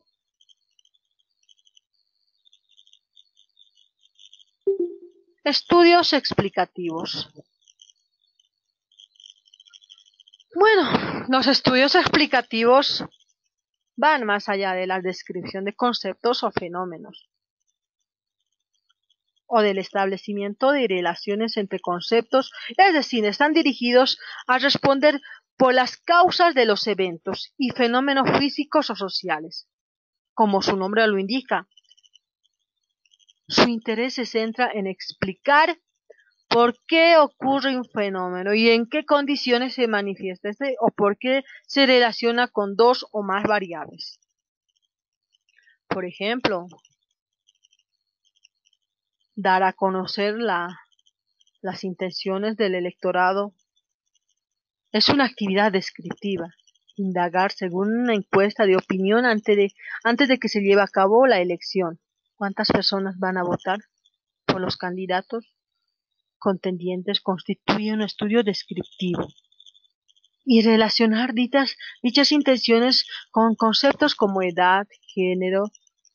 Speaker 1: Estudios explicativos. Bueno, los estudios explicativos van más allá de la descripción de conceptos o fenómenos, o del establecimiento de relaciones entre conceptos, es decir, están dirigidos a responder por las causas de los eventos y fenómenos físicos o sociales. Como su nombre lo indica, su interés se centra en explicar por qué ocurre un fenómeno y en qué condiciones se manifiesta este o por qué se relaciona con dos o más variables. Por ejemplo, dar a conocer las intenciones del electorado es una actividad descriptiva. Indagar según una encuesta de opinión antes de que se lleve a cabo la elección. ¿Cuántas personas van a votar por los candidatos contendientes? Constituye un estudio descriptivo. Y relacionar dichas intenciones con conceptos como edad, género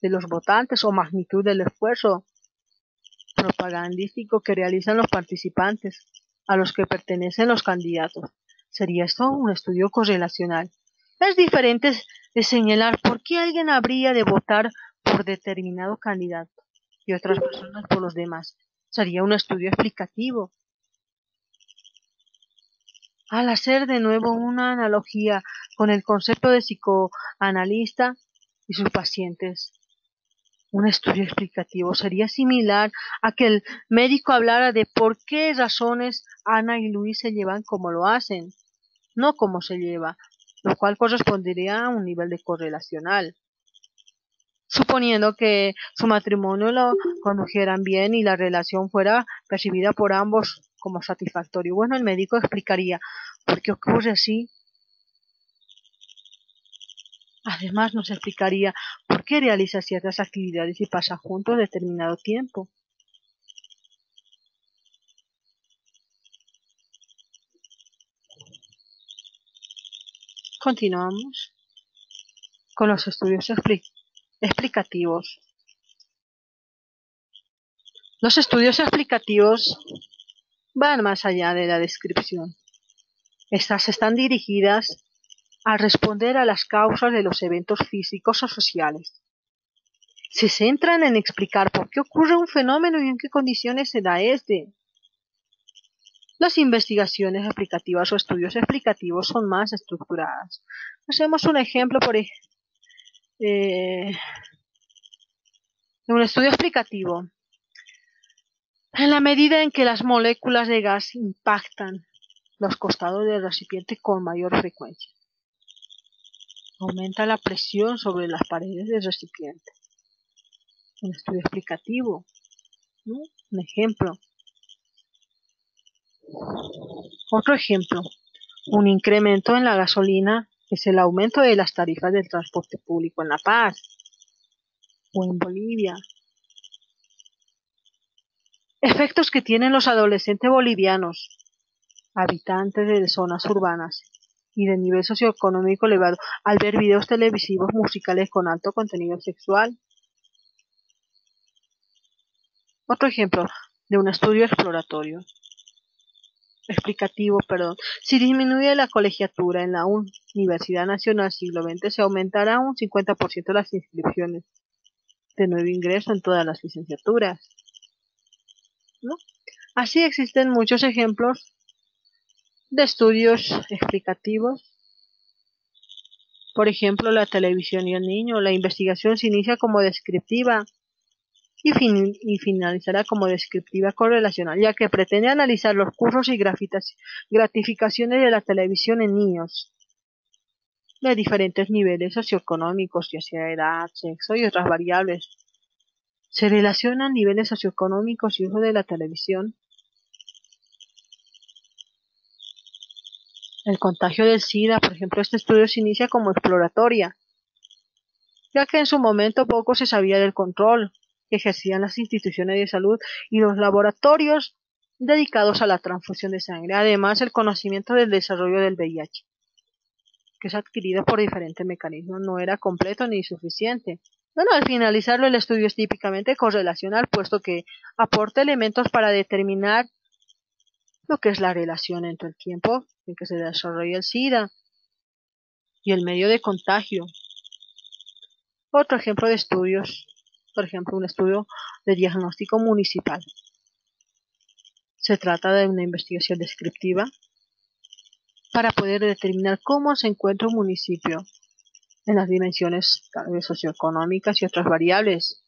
Speaker 1: de los votantes o magnitud del esfuerzo propagandístico que realizan los participantes a los que pertenecen los candidatos. ¿Sería esto un estudio correlacional? Es diferente de señalar por qué alguien habría de votar por determinado candidato y otras personas por los demás. Sería un estudio explicativo. Al hacer de nuevo una analogía con el concepto de psicoanalista y sus pacientes, un estudio explicativo sería similar a que el médico hablara de por qué razones Ana y Luis se llevan como lo hacen, no cómo se lleva, lo cual correspondería a un nivel de correlacional. Suponiendo que su matrimonio lo condujeran bien y la relación fuera percibida por ambos como satisfactorio. Bueno, el médico explicaría por qué ocurre así. Además, nos explicaría por qué realiza ciertas actividades y pasa juntos determinado tiempo. Continuamos con los estudios explicativos. Los estudios explicativos van más allá de la descripción. Estas están dirigidas a responder a las causas de los eventos físicos o sociales. Se centran en explicar por qué ocurre un fenómeno y en qué condiciones se da este. Las investigaciones explicativas o estudios explicativos son más estructuradas. Hacemos un ejemplo de un estudio explicativo. En la medida en que las moléculas de gas impactan los costados del recipiente con mayor frecuencia, aumenta la presión sobre las paredes del recipiente. Un estudio explicativo, ¿no? Un ejemplo. Otro ejemplo, un incremento en la gasolina es el aumento de las tarifas del transporte público en La Paz o en Bolivia. Efectos que tienen los adolescentes bolivianos, habitantes de zonas urbanas y de nivel socioeconómico elevado, al ver videos televisivos musicales con alto contenido sexual. Otro ejemplo de un estudio explicativo. Si disminuye la colegiatura en la Universidad Nacional Siglo XX, se aumentará un 50% las inscripciones de nuevo ingreso en todas las licenciaturas, ¿no? Así existen muchos ejemplos de estudios explicativos. Por ejemplo, la televisión y el niño. La investigación se inicia como descriptiva y finalizará como descriptiva correlacional, ya que pretende analizar los cursos y gratificaciones de la televisión en niños de diferentes niveles socioeconómicos, ya sea edad, sexo y otras variables. Se relacionan niveles socioeconómicos y uso de la televisión. El contagio del SIDA, por ejemplo, este estudio se inicia como exploratoria, ya que en su momento poco se sabía del control que ejercían las instituciones de salud y los laboratorios dedicados a la transfusión de sangre. Además, el conocimiento del desarrollo del VIH, que es adquirido por diferentes mecanismos, no era completo ni suficiente. Bueno, al finalizarlo, el estudio es típicamente correlacional, puesto que aporta elementos para determinar lo que es la relación entre el tiempo en que se desarrolla el SIDA y el medio de contagio. Otro ejemplo de estudios, por ejemplo, un estudio de diagnóstico municipal. Se trata de una investigación descriptiva para poder determinar cómo se encuentra un municipio en las dimensiones socioeconómicas y otras variables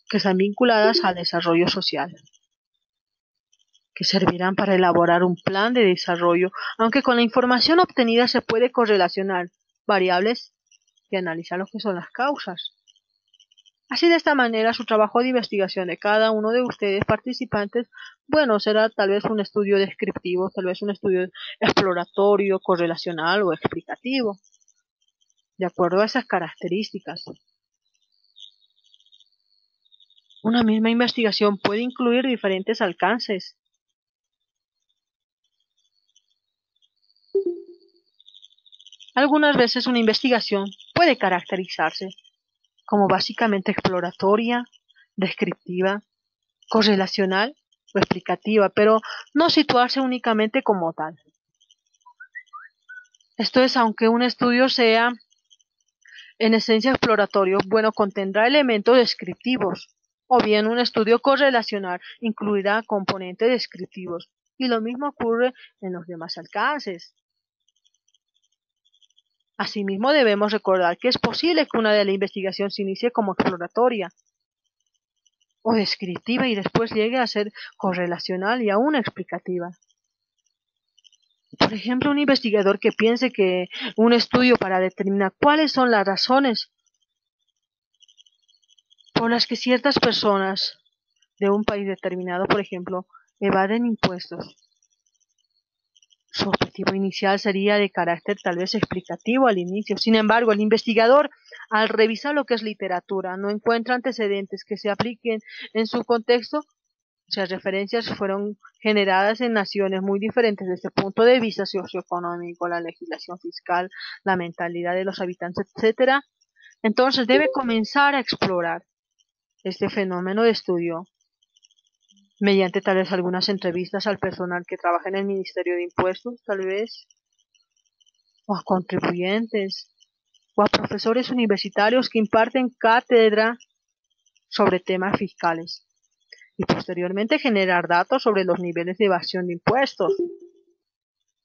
Speaker 1: que están vinculadas al desarrollo social, que servirán para elaborar un plan de desarrollo, aunque con la información obtenida se puede correlacionar variables y analizar lo que son las causas. Así, de esta manera, su trabajo de investigación de cada uno de ustedes participantes, bueno, será tal vez un estudio descriptivo, tal vez un estudio exploratorio, correlacional o explicativo, de acuerdo a esas características. Una misma investigación puede incluir diferentes alcances. Algunas veces una investigación puede caracterizarse como básicamente exploratoria, descriptiva, correlacional o explicativa, pero no situarse únicamente como tal. Esto es, aunque un estudio sea en esencia exploratorio, bueno, contendrá elementos descriptivos, o bien un estudio correlacional incluirá componentes descriptivos, y lo mismo ocurre en los demás alcances. Asimismo, debemos recordar que es posible que una de la investigación se inicie como exploratoria o descriptiva y después llegue a ser correlacional y aún explicativa. Por ejemplo, un investigador que piense que un estudio para determinar cuáles son las razones por las que ciertas personas de un país determinado, por ejemplo, evaden impuestos. Su objetivo inicial sería de carácter tal vez explicativo al inicio. Sin embargo, el investigador, al revisar lo que es literatura, no encuentra antecedentes que se apliquen en su contexto. O sea, referencias fueron generadas en naciones muy diferentes desde el punto de vista socioeconómico, la legislación fiscal, la mentalidad de los habitantes, etcétera. Entonces debe comenzar a explorar este fenómeno de estudio mediante tal vez algunas entrevistas al personal que trabaja en el Ministerio de Impuestos, tal vez, o a contribuyentes, o a profesores universitarios que imparten cátedra sobre temas fiscales, y posteriormente generar datos sobre los niveles de evasión de impuestos.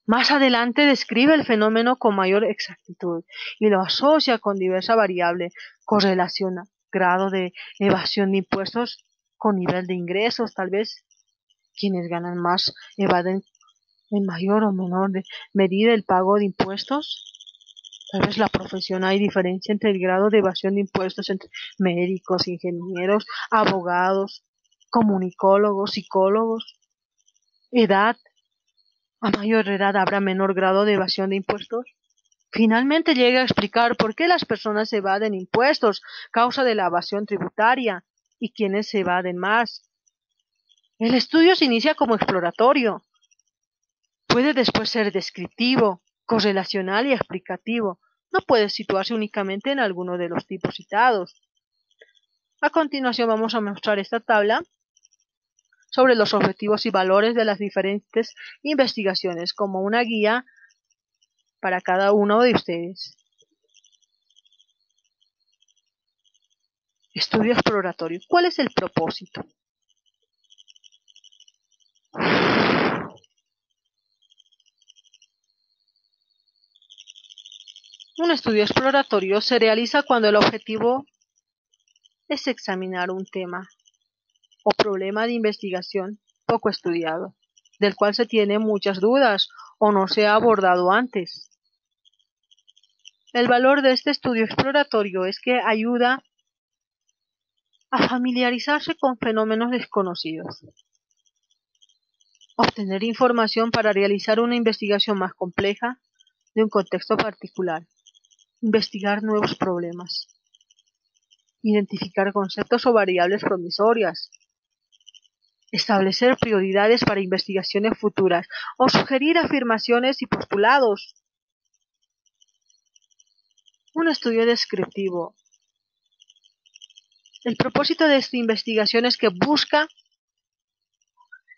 Speaker 1: Más adelante describe el fenómeno con mayor exactitud y lo asocia con diversas variables, correlaciona grado de evasión de impuestos con nivel de ingresos, tal vez quienes ganan más evaden en mayor o menor medida el pago de impuestos. Tal vez la profesión, hay diferencia entre el grado de evasión de impuestos entre médicos, ingenieros, abogados, comunicólogos, psicólogos. Edad, a mayor edad habrá menor grado de evasión de impuestos. Finalmente llega a explicar por qué las personas evaden impuestos, causa de la evasión tributaria, y quiénes se evaden más. El estudio se inicia como exploratorio. Puede después ser descriptivo, correlacional y explicativo. No puede situarse únicamente en alguno de los tipos citados. A continuación vamos a mostrar esta tabla sobre los objetivos y valores de las diferentes investigaciones como una guía para cada uno de ustedes. Estudio exploratorio. ¿Cuál es el propósito? Un estudio exploratorio se realiza cuando el objetivo es examinar un tema o problema de investigación poco estudiado, del cual se tienen muchas dudas o no se ha abordado antes. El valor de este estudio exploratorio es que ayuda a familiarizarse con fenómenos desconocidos, obtener información para realizar una investigación más compleja de un contexto particular, investigar nuevos problemas, identificar conceptos o variables promisorias, establecer prioridades para investigaciones futuras o sugerir afirmaciones y postulados. Un estudio descriptivo. El propósito de esta investigación es que busca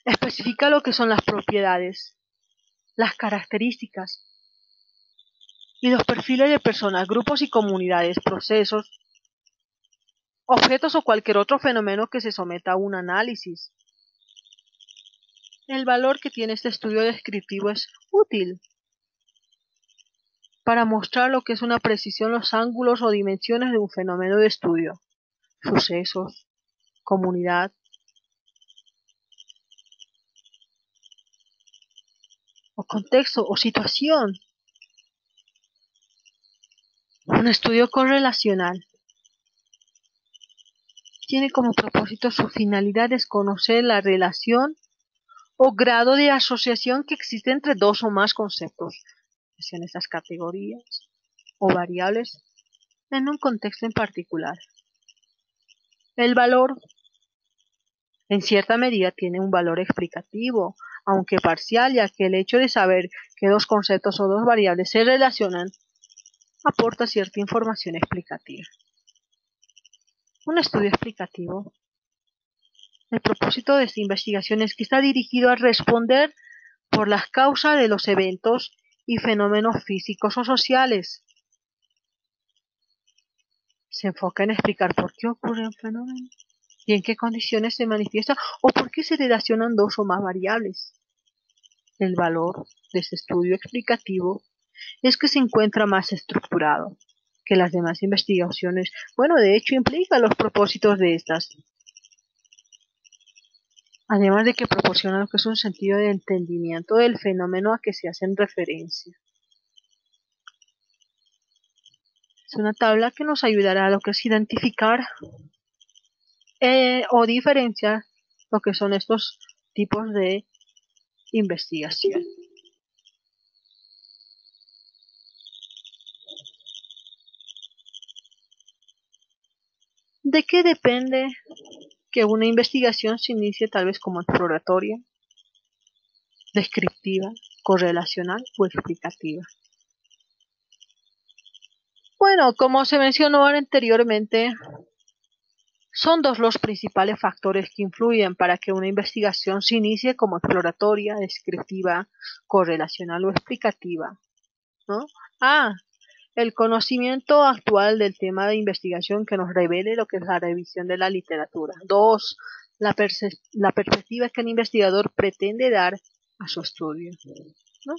Speaker 1: especificar lo que son las propiedades, las características y los perfiles de personas, grupos y comunidades, procesos, objetos o cualquier otro fenómeno que se someta a un análisis. El valor que tiene este estudio descriptivo es útil para mostrar lo que es una precisión los ángulos o dimensiones de un fenómeno de estudio, sucesos, comunidad o contexto o situación. Un estudio correlacional tiene como propósito su finalidad es conocer la relación o grado de asociación que existe entre dos o más conceptos, que sean estas categorías o variables, en un contexto en particular. El valor, en cierta medida, tiene un valor explicativo, aunque parcial, ya que el hecho de saber que dos conceptos o dos variables se relacionan aporta cierta información explicativa. Un estudio explicativo. El propósito de esta investigación es que está dirigido a responder por las causas de los eventos y fenómenos físicos o sociales. Se enfoca en explicar por qué ocurre un fenómeno y en qué condiciones se manifiesta o por qué se relacionan dos o más variables. El valor de este estudio explicativo es que se encuentra más estructurado que las demás investigaciones. Bueno, de hecho implica los propósitos de estas. Además de que proporciona lo que es un sentido de entendimiento del fenómeno a que se hacen referencia. Es una tabla que nos ayudará a lo que es identificar o diferenciar lo que son estos tipos de investigación. ¿De qué depende que una investigación se inicie tal vez como exploratoria, descriptiva, correlacional o explicativa? Bueno, como se mencionó anteriormente, son dos los principales factores que influyen para que una investigación se inicie como exploratoria, descriptiva, correlacional o explicativa, ¿no? El conocimiento actual del tema de investigación que nos revele lo que es la revisión de la literatura. 2. La perspectiva que el investigador pretende dar a su estudio, ¿no?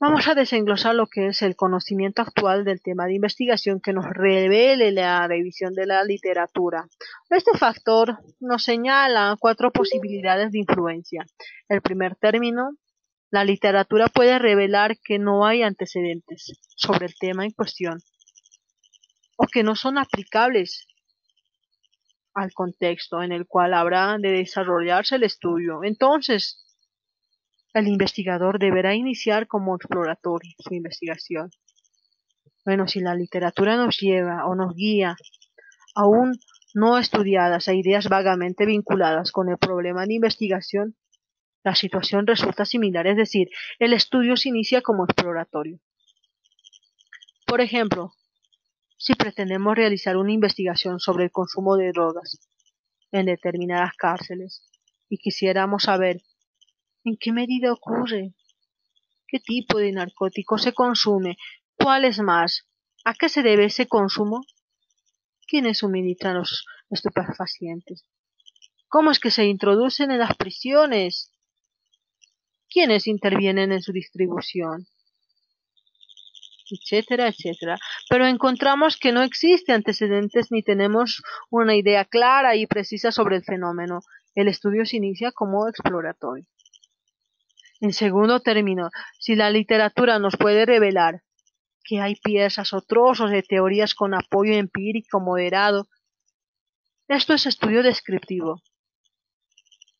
Speaker 1: Vamos a desenglosar lo que es el conocimiento actual del tema de investigación que nos revele la revisión de la literatura. Este factor nos señala 4 posibilidades de influencia. El primer término, la literatura puede revelar que no hay antecedentes sobre el tema en cuestión o que no son aplicables al contexto en el cual habrá de desarrollarse el estudio. Entonces, el investigador deberá iniciar como exploratorio su investigación. Bueno, si la literatura nos lleva o nos guía aún no estudiadas a ideas vagamente vinculadas con el problema de investigación, la situación resulta similar, es decir, el estudio se inicia como exploratorio. Por ejemplo, si pretendemos realizar una investigación sobre el consumo de drogas en determinadas cárceles y quisiéramos saber en qué medida ocurre, qué tipo de narcótico se consume, cuál es más, a qué se debe ese consumo, quiénes suministran los estupefacientes, cómo es que se introducen en las prisiones, quiénes intervienen en su distribución, etcétera, etcétera. Pero encontramos que no existe antecedentes ni tenemos una idea clara y precisa sobre el fenómeno. El estudio se inicia como exploratorio. En segundo término, si la literatura nos puede revelar que hay piezas o trozos de teorías con apoyo empírico moderado, esto es estudio descriptivo,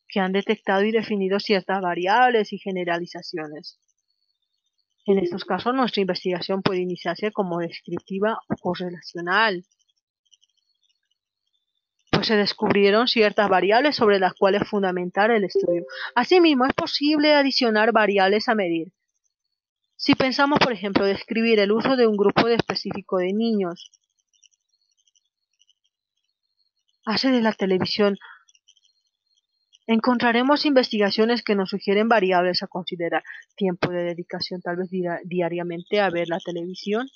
Speaker 1: que han detectado y definido ciertas variables y generalizaciones. En estos casos, nuestra investigación puede iniciarse como descriptiva o correlacional, pues se descubrieron ciertas variables sobre las cuales fundamentar el estudio. Asimismo, es posible adicionar variables a medir. Si pensamos, por ejemplo, describir el uso de un grupo específico de niños, hace de la televisión Encontraremos investigaciones que nos sugieren variables a considerar: tiempo de dedicación tal vez diariamente a ver la televisión,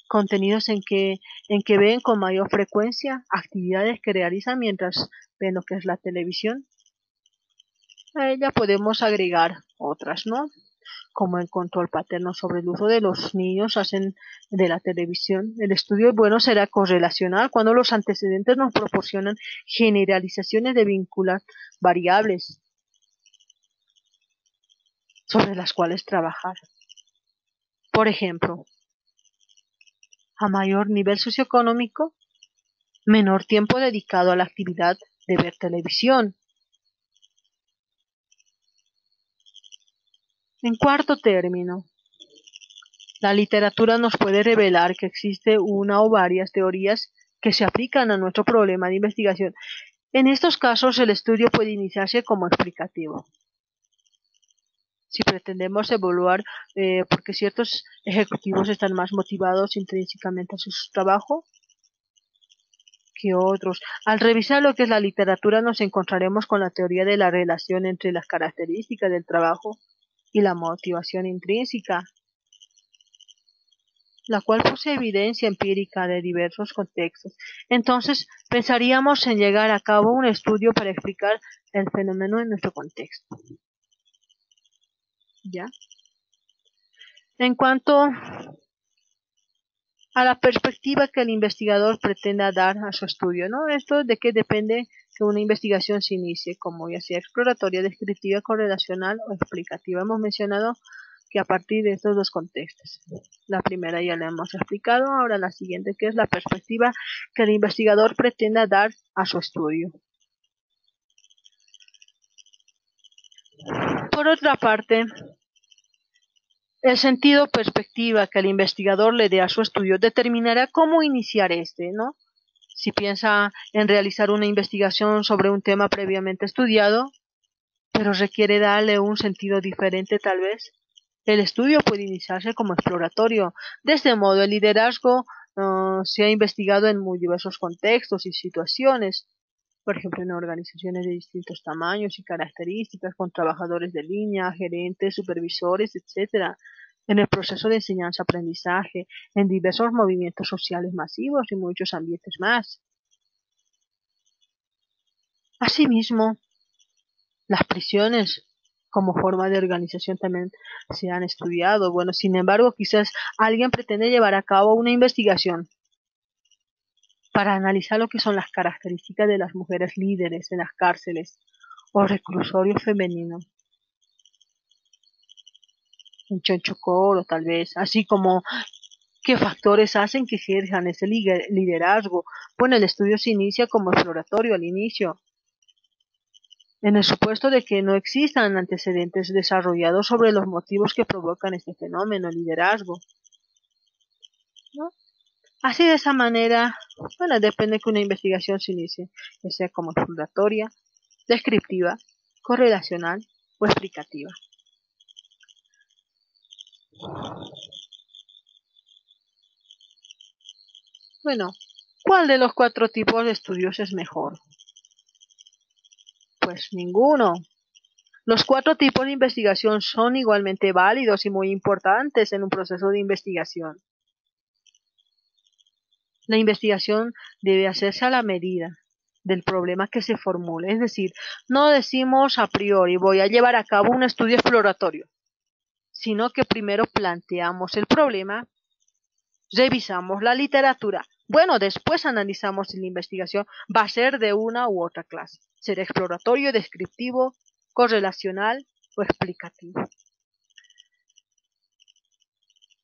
Speaker 1: contenidos en que ven con mayor frecuencia, actividades que realizan mientras ven lo que es la televisión. A ella podemos agregar otras, ¿no? Como el control paterno sobre el uso de los niños hacen de la televisión. El estudio bueno será correlacional cuando los antecedentes nos proporcionan generalizaciones de vincular variables sobre las cuales trabajar. Por ejemplo, a mayor nivel socioeconómico, menor tiempo dedicado a la actividad de ver televisión. En cuarto término, la literatura nos puede revelar que existe una o varias teorías que se aplican a nuestro problema de investigación. En estos casos, el estudio puede iniciarse como explicativo. Si pretendemos evaluar por qué ciertos ejecutivos están más motivados intrínsecamente a su trabajo que otros. Al revisar lo que es la literatura, nos encontraremos con la teoría de la relación entre las características del trabajo y la motivación intrínseca, la cual posee evidencia empírica de diversos contextos. Entonces, pensaríamos en llegar a cabo un estudio para explicar el fenómeno en nuestro contexto. ¿Ya? En cuanto a la perspectiva que el investigador pretenda dar a su estudio, ¿no? Esto de qué depende que una investigación se inicie, como ya sea exploratoria, descriptiva, correlacional o explicativa. Hemos mencionado que a partir de estos dos contextos. La primera ya la hemos explicado, ahora la siguiente, que es la perspectiva que el investigador pretenda dar a su estudio. Por otra parte, el sentido o perspectiva que el investigador le dé a su estudio determinará cómo iniciar este, ¿no? Si piensa en realizar una investigación sobre un tema previamente estudiado, pero requiere darle un sentido diferente tal vez, el estudio puede iniciarse como exploratorio. De este modo, el liderazgo se ha investigado en muy diversos contextos y situaciones, por ejemplo, en organizaciones de distintos tamaños y características, con trabajadores de línea, gerentes, supervisores, etc., en el proceso de enseñanza-aprendizaje, en diversos movimientos sociales masivos y muchos ambientes más. Asimismo, las prisiones como forma de organización también se han estudiado. Bueno, sin embargo, quizás alguien pretende llevar a cabo una investigación para analizar lo que son las características de las mujeres líderes en las cárceles o reclusorios femeninos, en Chonchocoro tal vez, así como qué factores hacen que ejerzan ese liderazgo. Bueno, el estudio se inicia como exploratorio al inicio, en el supuesto de que no existan antecedentes desarrollados sobre los motivos que provocan este fenómeno, el liderazgo, ¿no? Así de esa manera, bueno, depende que una investigación se inicie, ya sea como exploratoria, descriptiva, correlacional o explicativa. Bueno, ¿cuál de los 4 tipos de estudios es mejor? Pues ninguno. Los 4 tipos de investigación son igualmente válidos y muy importantes en un proceso de investigación. La investigación debe hacerse a la medida del problema que se formule, es decir, no decimos a priori voy a llevar a cabo un estudio exploratorio, sino que primero planteamos el problema, revisamos la literatura, bueno, después analizamos si la investigación va a ser de una u otra clase, será exploratorio, descriptivo, correlacional o explicativo.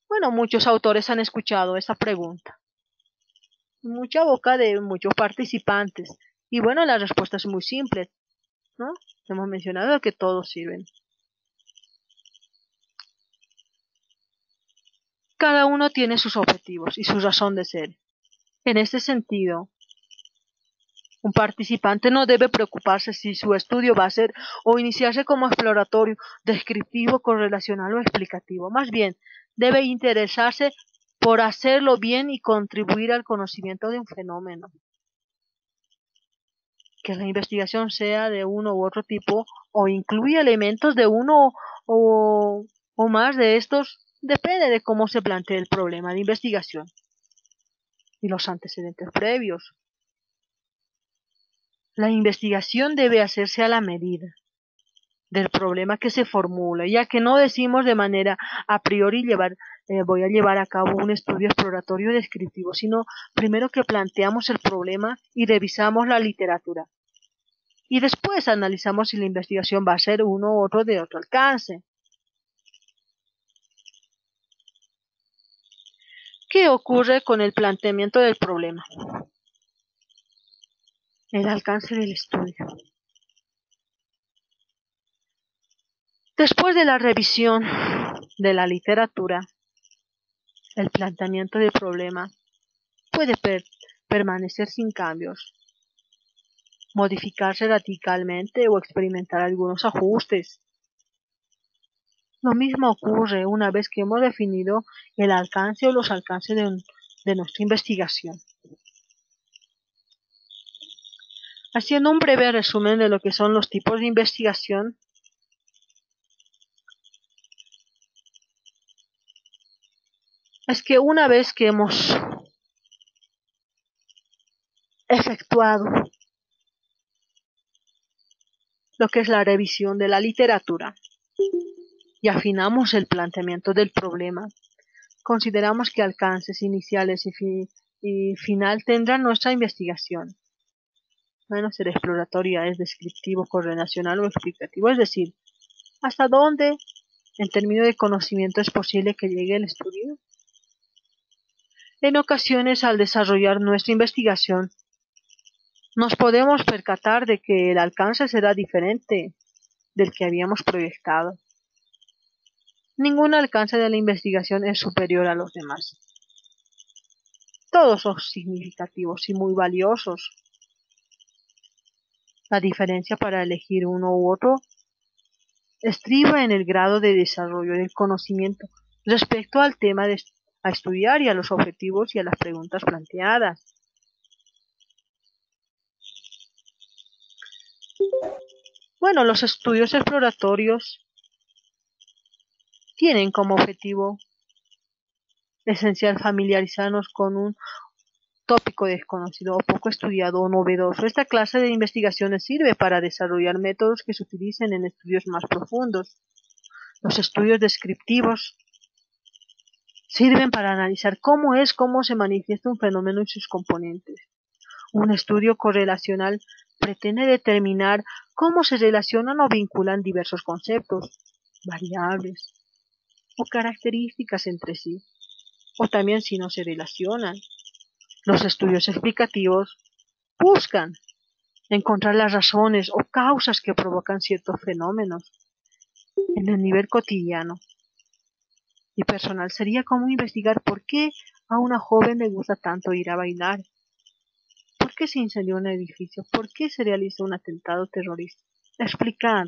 Speaker 1: Bueno, muchos autores han escuchado esta pregunta, mucha boca de muchos participantes, y bueno, la respuesta es muy simple, ¿no? Hemos mencionado que todos sirven. Cada uno tiene sus objetivos y su razón de ser. En este sentido, un participante no debe preocuparse si su estudio va a ser o iniciarse como exploratorio, descriptivo, correlacional o explicativo. Más bien, debe interesarse por hacerlo bien y contribuir al conocimiento de un fenómeno. que la investigación sea de uno u otro tipo o incluye elementos de uno o más de estos, depende de cómo se plantee el problema de investigación y los antecedentes previos. La investigación debe hacerse a la medida del problema que se formula, ya que no decimos de manera a priori voy a llevar a cabo un estudio exploratorio descriptivo, sino primero que planteamos el problema y revisamos la literatura. Y después analizamos si la investigación va a ser uno u otro de otro alcance. ¿Qué ocurre con el planteamiento del problema? El alcance del estudio. Después de la revisión de la literatura, el planteamiento del problema puede permanecer sin cambios, modificarse radicalmente o experimentar algunos ajustes. Lo mismo ocurre una vez que hemos definido el alcance o los alcances de nuestra investigación. Haciendo un breve resumen de lo que son los tipos de investigación, es que una vez que hemos efectuado lo que es la revisión de la literatura y afinamos el planteamiento del problema, consideramos qué alcances iniciales y final tendrá nuestra investigación. Bueno, ser exploratoria es descriptivo, correlacional o explicativo, es decir, hasta dónde en términos de conocimiento es posible que llegue el estudio. En ocasiones, al desarrollar nuestra investigación, nos podemos percatar de que el alcance será diferente del que habíamos proyectado. Ningún alcance de la investigación es superior a los demás. Todos son significativos y muy valiosos. La diferencia para elegir uno u otro estriba en el grado de desarrollo del conocimiento respecto al tema a estudiar y a los objetivos y a las preguntas planteadas. Bueno, los estudios exploratorios tienen como objetivo esencial familiarizarnos con un tópico desconocido o poco estudiado o novedoso. Esta clase de investigaciones sirve para desarrollar métodos que se utilicen en estudios más profundos. Los estudios descriptivos sirven para analizar cómo se manifiesta un fenómeno y sus componentes. Un estudio correlacional pretende determinar cómo se relacionan o vinculan diversos conceptos, variables o características entre sí, o también si no se relacionan. Los estudios explicativos buscan encontrar las razones o causas que provocan ciertos fenómenos en el nivel cotidiano y personal. Sería como investigar por qué a una joven le gusta tanto ir a bailar, por qué se incendió un edificio, por qué se realizó un atentado terrorista. Explicar.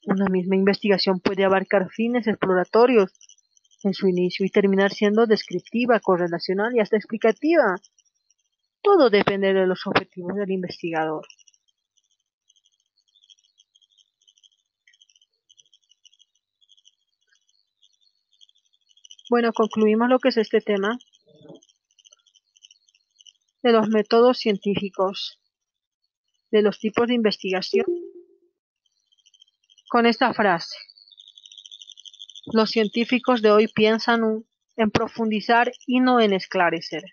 Speaker 1: Una misma investigación puede abarcar fines exploratorios en su inicio y terminar siendo descriptiva, correlacional y hasta explicativa. Todo depende de los objetivos del investigador. Bueno, concluimos lo que es este tema de los métodos científicos, de los tipos de investigación, con esta frase. Los científicos de hoy piensan en profundizar y no en esclarecer.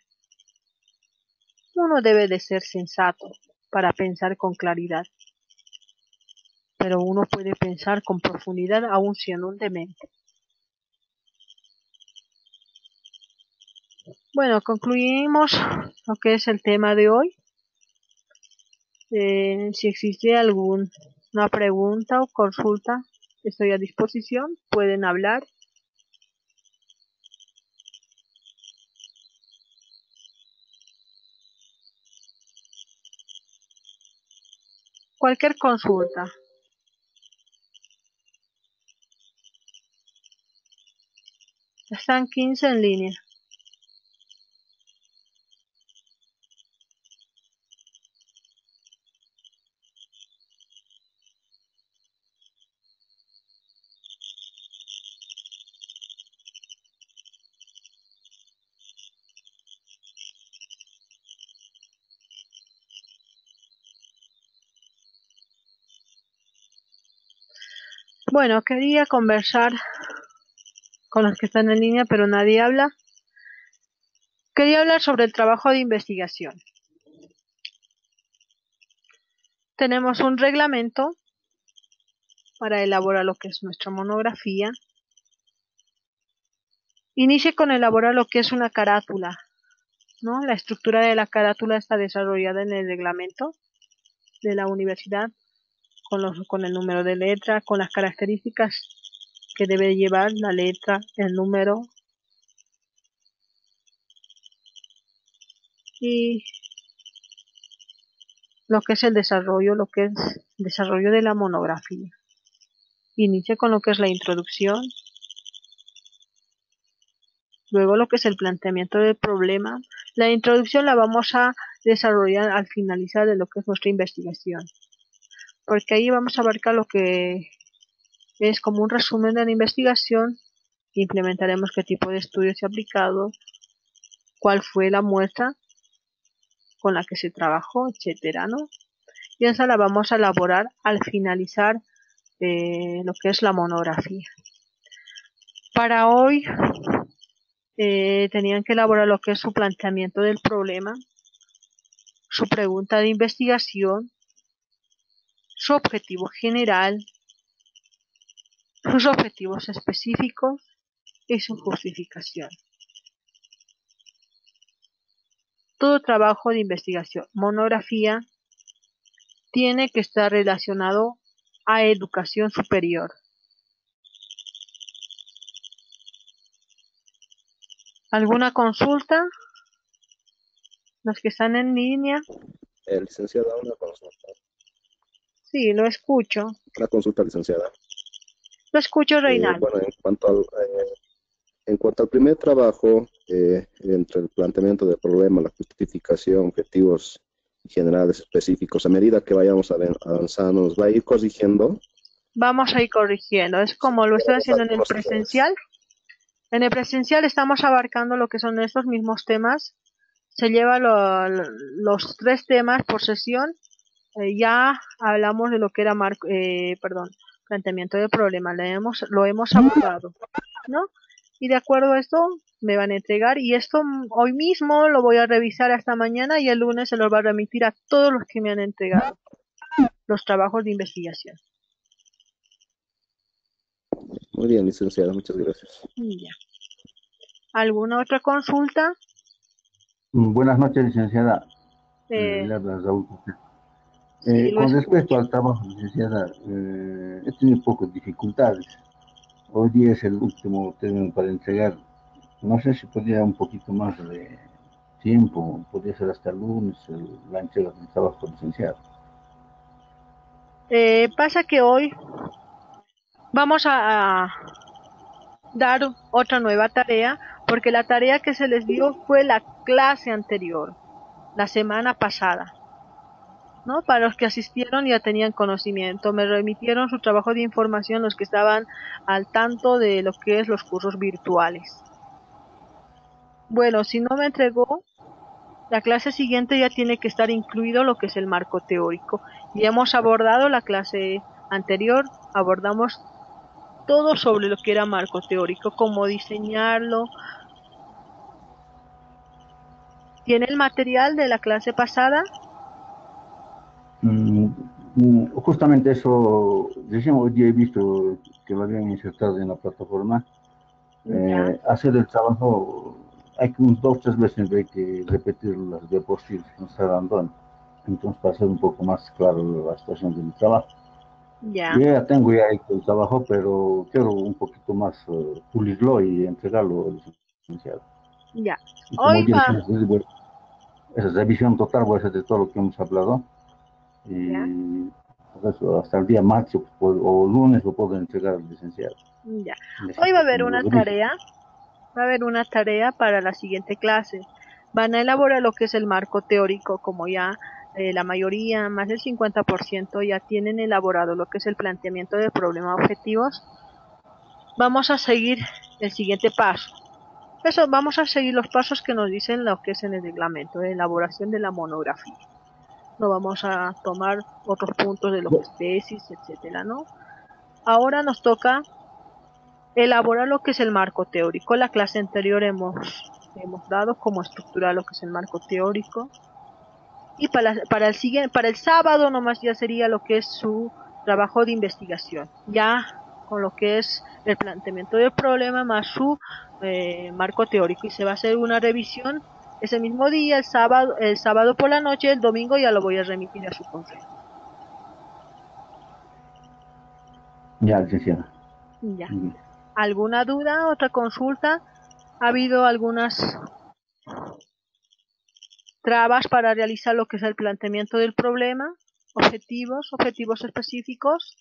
Speaker 1: Uno debe de ser sensato para pensar con claridad, pero uno puede pensar con profundidad aún siendo un demente. Bueno, concluimos lo que es el tema de hoy. Si existe alguna pregunta o consulta, estoy a disposición. Pueden hablar. Cualquier consulta. Están 15 en línea. Bueno, quería conversar con los que están en línea, pero nadie habla. Quería hablar sobre el trabajo de investigación. Tenemos un reglamento para elaborar lo que es nuestra monografía. Inicia con elaborar lo que es una carátula, ¿no? La estructura de la carátula está desarrollada en el reglamento de la universidad, con el número de letra, con las características que debe llevar la letra, el número y lo que es el desarrollo, de la monografía. Inicia con lo que es la introducción, luego lo que es el planteamiento del problema. La introducción la vamos a desarrollar al finalizar de lo que es nuestra investigación, porque ahí vamos a abarcar lo que es como un resumen de la investigación. Implementaremos qué tipo de estudio se ha aplicado, cuál fue la muestra con la que se trabajó, etcétera, ¿no? Y esa la vamos a elaborar al finalizar lo que es la monografía. Para hoy tenían que elaborar lo que es su planteamiento del problema, su pregunta de investigación, su objetivo general, sus objetivos específicos y su justificación. Todo trabajo de investigación, monografía, tiene que estar relacionado a educación superior. ¿Alguna consulta? Los que están en línea.
Speaker 2: Licenciada, una consulta.
Speaker 1: Sí, lo escucho.
Speaker 2: Una consulta, licenciada.
Speaker 1: Lo escucho, Reinaldo.
Speaker 2: Bueno, en cuanto al primer trabajo, entre el planteamiento del problema, la justificación, objetivos generales específicos, a medida que vayamos avanzando, nos va a ir corrigiendo.
Speaker 1: Vamos a ir corrigiendo. Es como lo estoy haciendo en el
Speaker 2: Algunos errores.
Speaker 1: presencial. En el presencial estamos abarcando lo que son estos mismos temas. Se lleva los 3 temas por sesión. Ya hablamos de lo que era planteamiento de problema. Lo hemos abordado, ¿no? Y de acuerdo a esto me van a entregar, y esto hoy mismo lo voy a revisar hasta mañana, y el lunes se los va a remitir a todos los que me han entregado los trabajos de investigación.
Speaker 2: Muy bien, licenciada, muchas gracias.
Speaker 1: Ya. ¿Alguna otra consulta?
Speaker 3: Buenas noches, licenciada.
Speaker 1: Eh,
Speaker 3: Le habla Raúl.
Speaker 1: sí, lo
Speaker 3: Con respecto
Speaker 1: escucho.
Speaker 3: al trabajo, licenciada, he tenido pocas dificultades. Hoy día es el último término para entregar. No sé si podría un poquito más de tiempo, podría ser hasta el lunes la entrega del trabajo, licenciado.
Speaker 1: Pasa que hoy vamos a dar otra nueva tarea, porque la tarea que se les dio fue la clase anterior, la semana pasada, ¿no? Para los que asistieron ya tenían conocimiento, me remitieron su trabajo de información los que estaban al tanto de lo que es los cursos virtuales. Bueno, si no me entregó, la clase siguiente ya tiene que estar incluido lo que es el marco teórico. Ya hemos abordado la clase anterior, abordamos todo sobre lo que era marco teórico, cómo diseñarlo. ¿Tiene el material de la clase pasada?
Speaker 3: Justamente eso, decíamos, hoy día he visto que lo habían insertado en la plataforma.
Speaker 1: Ya.
Speaker 3: Hacer el trabajo, hay que unos 2 o 3 veces hay que repetirlas de por sí, no está dando. Entonces, para hacer un poco más claro la situación de mi trabajo.
Speaker 1: Ya,
Speaker 3: Yo ya tengo ya hecho el trabajo, pero quiero un poquito más pulirlo y entregarlo al licenciado.
Speaker 1: ya.
Speaker 3: Y como
Speaker 1: Hoy
Speaker 3: hoy día
Speaker 1: va,
Speaker 3: esa revisión total voy a hacer de todo lo que hemos hablado.
Speaker 1: ya,
Speaker 3: Y por eso hasta el día martes o lunes lo puedo entregar al licenciado.
Speaker 1: ya. Hoy va a
Speaker 3: Necesito que
Speaker 1: haber
Speaker 3: me lo
Speaker 1: una
Speaker 3: revise.
Speaker 1: tarea, para la siguiente clase. Van a elaborar lo que es el marco teórico, como ya la mayoría, más del 50% ya tienen elaborado lo que es el planteamiento del problema objetivos. Vamos a seguir el siguiente paso. Eso, vamos a seguir los pasos que nos dicen lo que es en el reglamento de elaboración de la monografía. No vamos a tomar otros puntos de lo que es tesis, etcétera, ¿no? Ahora nos toca elaborar lo que es el marco teórico. La clase anterior hemos dado cómo estructurar lo que es el marco teórico. Y para el sábado nomás ya sería lo que es su trabajo de investigación. Ya con lo que es el planteamiento del problema más su marco teórico. Y se va a hacer una revisión ese mismo día, el sábado por la noche, el domingo ya lo voy a remitir a su correo.
Speaker 3: Ya, licenciada.
Speaker 1: Ya.
Speaker 3: Muy bien.
Speaker 1: ¿Alguna duda, otra consulta? ¿Ha habido algunas trabas para realizar lo que es el planteamiento del problema? Objetivos específicos.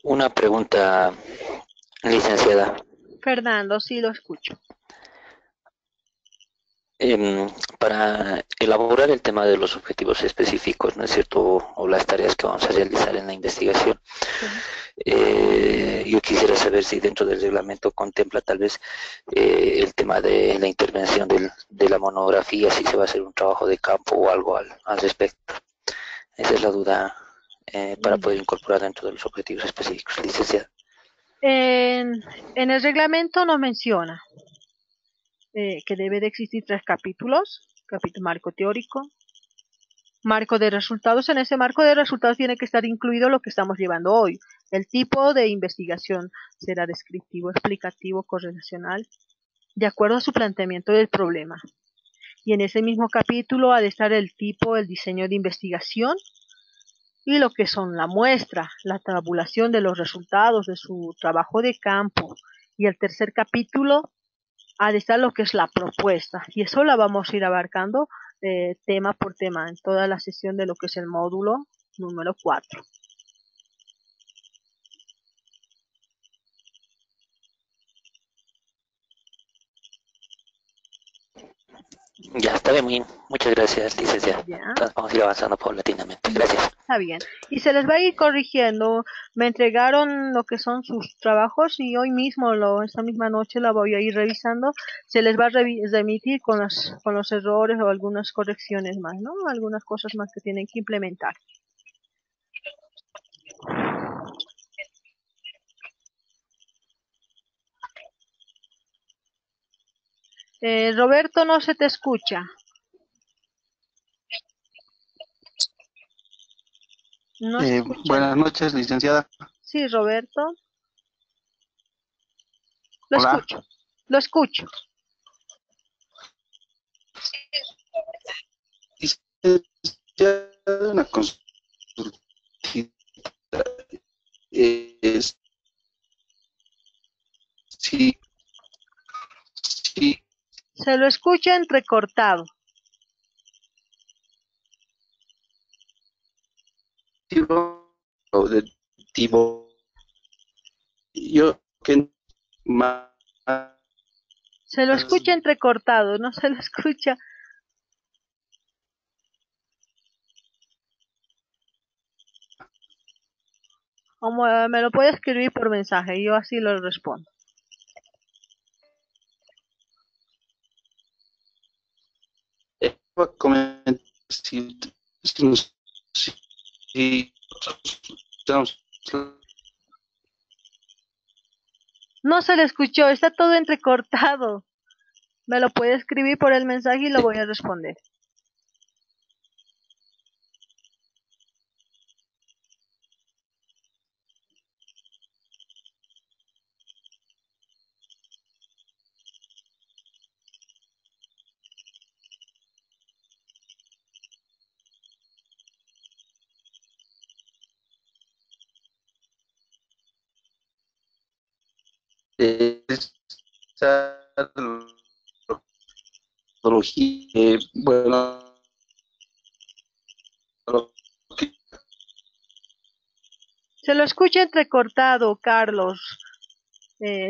Speaker 4: Una pregunta, licenciada.
Speaker 1: Fernando, sí lo escucho.
Speaker 4: Para elaborar el tema de los objetivos específicos, ¿no es cierto? O las tareas que vamos a realizar en la investigación.
Speaker 1: Sí.
Speaker 4: Yo quisiera saber si dentro del reglamento contempla tal vez el tema de la intervención de la monografía, si se va a hacer un trabajo de campo o algo al respecto. Esa es la duda para poder incorporar dentro de los objetivos específicos, licenciada.
Speaker 1: En el reglamento nos menciona que debe de existir 3 capítulos: capítulo marco teórico, marco de resultados. En ese marco de resultados tiene que estar incluido lo que estamos llevando hoy. El tipo de investigación será descriptivo, explicativo, correlacional, de acuerdo a su planteamiento del problema. Y en ese mismo capítulo ha de estar el tipo, el diseño de investigación y lo que son la muestra, la tabulación de los resultados de su trabajo de campo. Y el tercer capítulo ha de estar lo que es la propuesta. Y eso la vamos a ir abarcando tema por tema en toda la sesión de lo que es el módulo número 4.
Speaker 4: Ya, está bien, muchas gracias, licenciada.
Speaker 1: ¿Ya?
Speaker 4: Entonces vamos a ir avanzando paulatinamente. Gracias.
Speaker 1: Está bien. Y se les va a ir corrigiendo. Me entregaron lo que son sus trabajos y hoy mismo, esta misma noche la voy a ir revisando. Se les va a remitir con los errores o algunas correcciones más, ¿no? Algunas cosas más que tienen que implementar. Roberto, no se te escucha. No se escucha.
Speaker 5: Buenas noches, licenciada.
Speaker 1: Sí, Roberto. Lo
Speaker 5: Hola.
Speaker 1: escucho. Lo escucho.
Speaker 5: Licenciada, una consulta. Sí, sí,
Speaker 1: Se lo escucha entrecortado.
Speaker 5: auditivo. Yo que más
Speaker 1: Se lo escucha entrecortado, no se lo escucha. Como me lo puede escribir por mensaje y yo así lo respondo.
Speaker 5: comentar si, si estamos.
Speaker 1: No se le escuchó, está todo entrecortado. Me lo puede escribir por el mensaje y lo voy a responder.
Speaker 5: Esta metodología, bueno,
Speaker 1: Se lo escucha entrecortado, Carlos.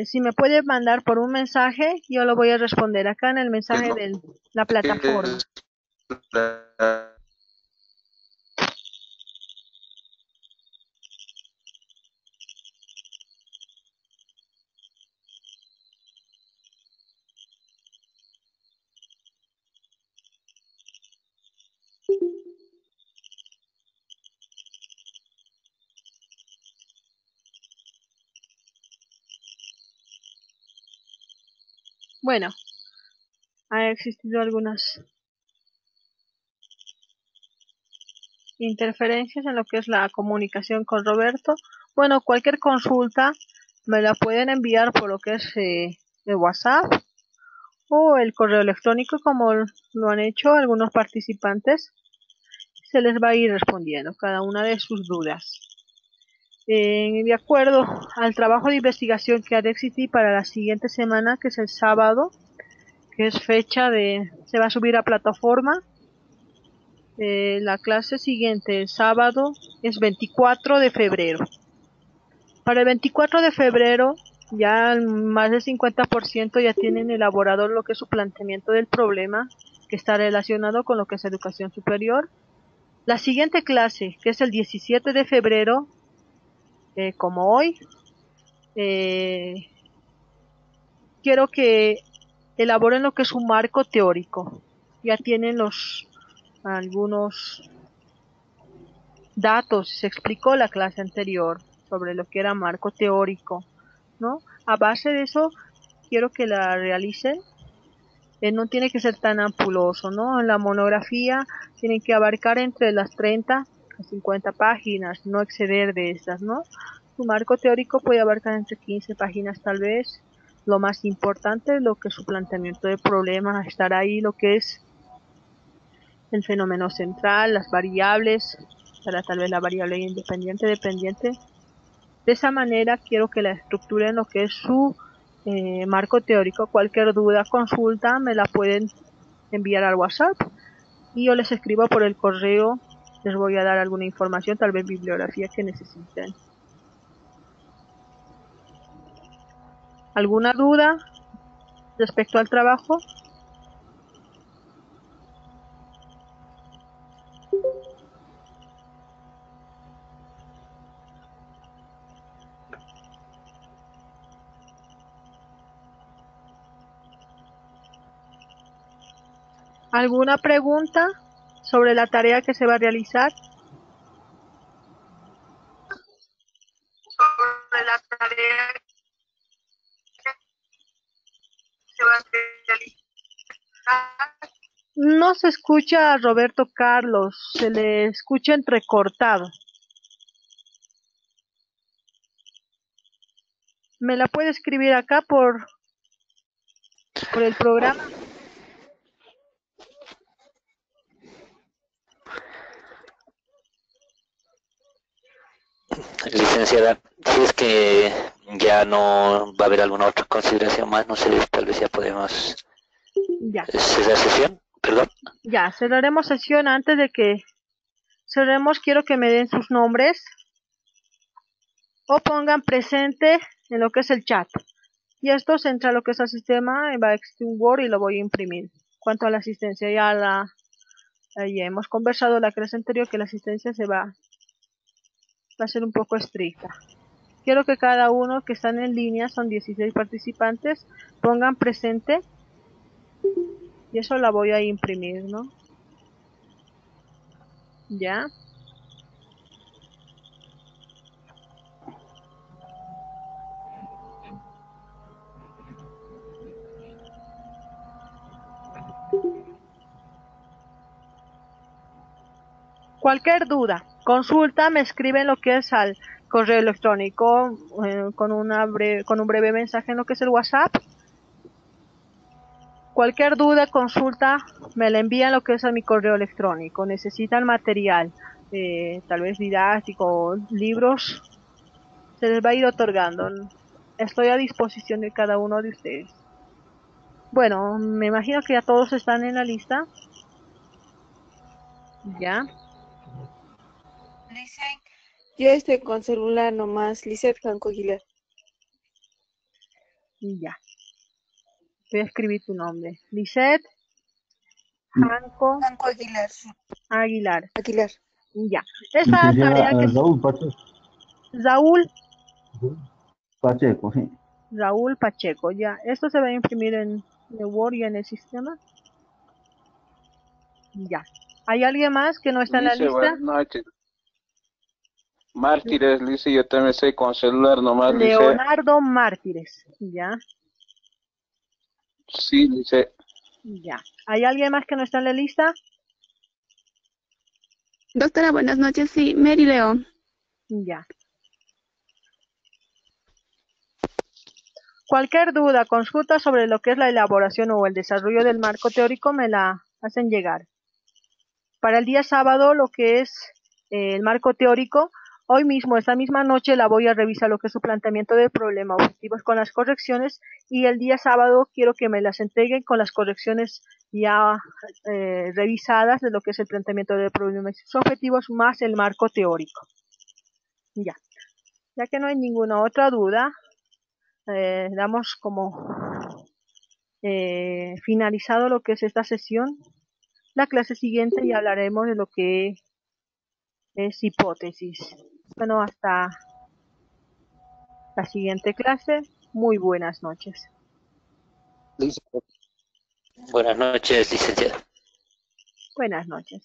Speaker 1: Si me puede mandar por un mensaje, yo lo voy a responder acá en el mensaje de la plataforma. Bueno, ha existido algunas interferencias en lo que es la comunicación con Roberto. Bueno, cualquier consulta me la pueden enviar por lo que es el WhatsApp o el correo electrónico, como lo han hecho algunos participantes. Se les va a ir respondiendo cada una de sus dudas. De acuerdo al trabajo de investigación que ha de existir para la siguiente semana, que es el sábado, que es fecha se va a subir a plataforma. La clase siguiente, el sábado, es 24 de febrero. Para el 24 de febrero, ya más del 50% ya tienen elaborado lo que es su planteamiento del problema, que está relacionado con lo que es educación superior. La siguiente clase, que es el 17 de febrero, como hoy, quiero que elaboren lo que es un marco teórico. Ya tienen algunos datos, se explicó la clase anterior sobre lo que era marco teórico, ¿no? A base de eso, quiero que la realicen. No tiene que ser tan ampuloso, ¿no? En la monografía tienen que abarcar entre las 30 a 50 páginas, no exceder de estas, ¿no? Su marco teórico puede abarcar entre 15 páginas tal vez. Lo más importante, lo que es su planteamiento de problema, estará ahí lo que es el fenómeno central, las variables, para tal vez la variable independiente, dependiente. De esa manera quiero que la estructuren lo que es su marco teórico. Cualquier duda, consulta, me la pueden enviar al WhatsApp y yo les escribo por el correo. Les voy a dar alguna información, tal vez bibliografía que necesiten. ¿Alguna duda respecto al trabajo? ¿Alguna pregunta sobre la tarea que se va a realizar? Sobre la tarea que se va a realizar. No se escucha a Roberto Carlos, se le escucha entrecortado. ¿Me la puede escribir acá por el programa?
Speaker 4: Licenciada, si es que ya no va a haber alguna otra consideración más, no sé, tal vez ya podemos
Speaker 1: Ya.
Speaker 4: cerrar sesión, perdón.
Speaker 1: Ya, cerraremos sesión. Antes de que cerremos, quiero que me den sus nombres o pongan presente en lo que es el chat. Y esto se entra a lo que es el sistema, va a existir un Word y lo voy a imprimir. Cuanto a la asistencia, ya hemos conversado la clase anterior que la asistencia va a ser un poco estricta. Quiero que cada uno que están en línea, son 16 participantes, pongan presente y eso la voy a imprimir, ¿no? Ya. Cualquier duda, consulta, me escriben lo que es al correo electrónico con un breve mensaje en lo que es el WhatsApp. Cualquier duda, consulta, me la envían lo que es a mi correo electrónico. Necesitan material, tal vez didáctico, libros, se les va a ir otorgando. Estoy a disposición de cada uno de ustedes. Bueno, me imagino que ya todos están en la lista. Ya.
Speaker 6: Dicen, yo estoy con celular nomás, Lizeth Janco Aguilar.
Speaker 1: Ya. Voy a escribir tu nombre. Lizeth Janco
Speaker 6: Aguilar.
Speaker 1: Aguilar.
Speaker 6: Aguilar.
Speaker 1: Ya. Esta tarea que
Speaker 3: Raúl Pacheco.
Speaker 1: Raúl
Speaker 3: Pacheco, sí.
Speaker 1: Raúl Pacheco, ya. Esto se va a imprimir en el Word y en el sistema. Ya. ¿Hay alguien más que no está en la
Speaker 5: Lice,
Speaker 1: lista?
Speaker 5: buenas noches. Mártires, Lice, yo también estoy con celular nomás, Lice.
Speaker 1: Leonardo Mártires, ya.
Speaker 5: Sí, dice,
Speaker 1: Ya. ¿Hay alguien más que no está en la lista?
Speaker 7: Doctora, buenas noches. Sí, Mary León.
Speaker 1: Ya. Cualquier duda, consulta sobre lo que es la elaboración o el desarrollo del marco teórico me la hacen llegar. Para el día sábado, lo que es el marco teórico, hoy mismo, esta misma noche, la voy a revisar lo que es su planteamiento del problema, objetivos con las correcciones, y el día sábado quiero que me las entreguen con las correcciones ya revisadas de lo que es el planteamiento del problema y sus objetivos, más el marco teórico. Ya. Ya que no hay ninguna otra duda, damos como finalizado lo que es esta sesión. La clase siguiente ya hablaremos de lo que es hipótesis. Bueno, hasta la siguiente clase. Muy buenas noches.
Speaker 4: Buenas noches, licenciada.
Speaker 1: Buenas noches.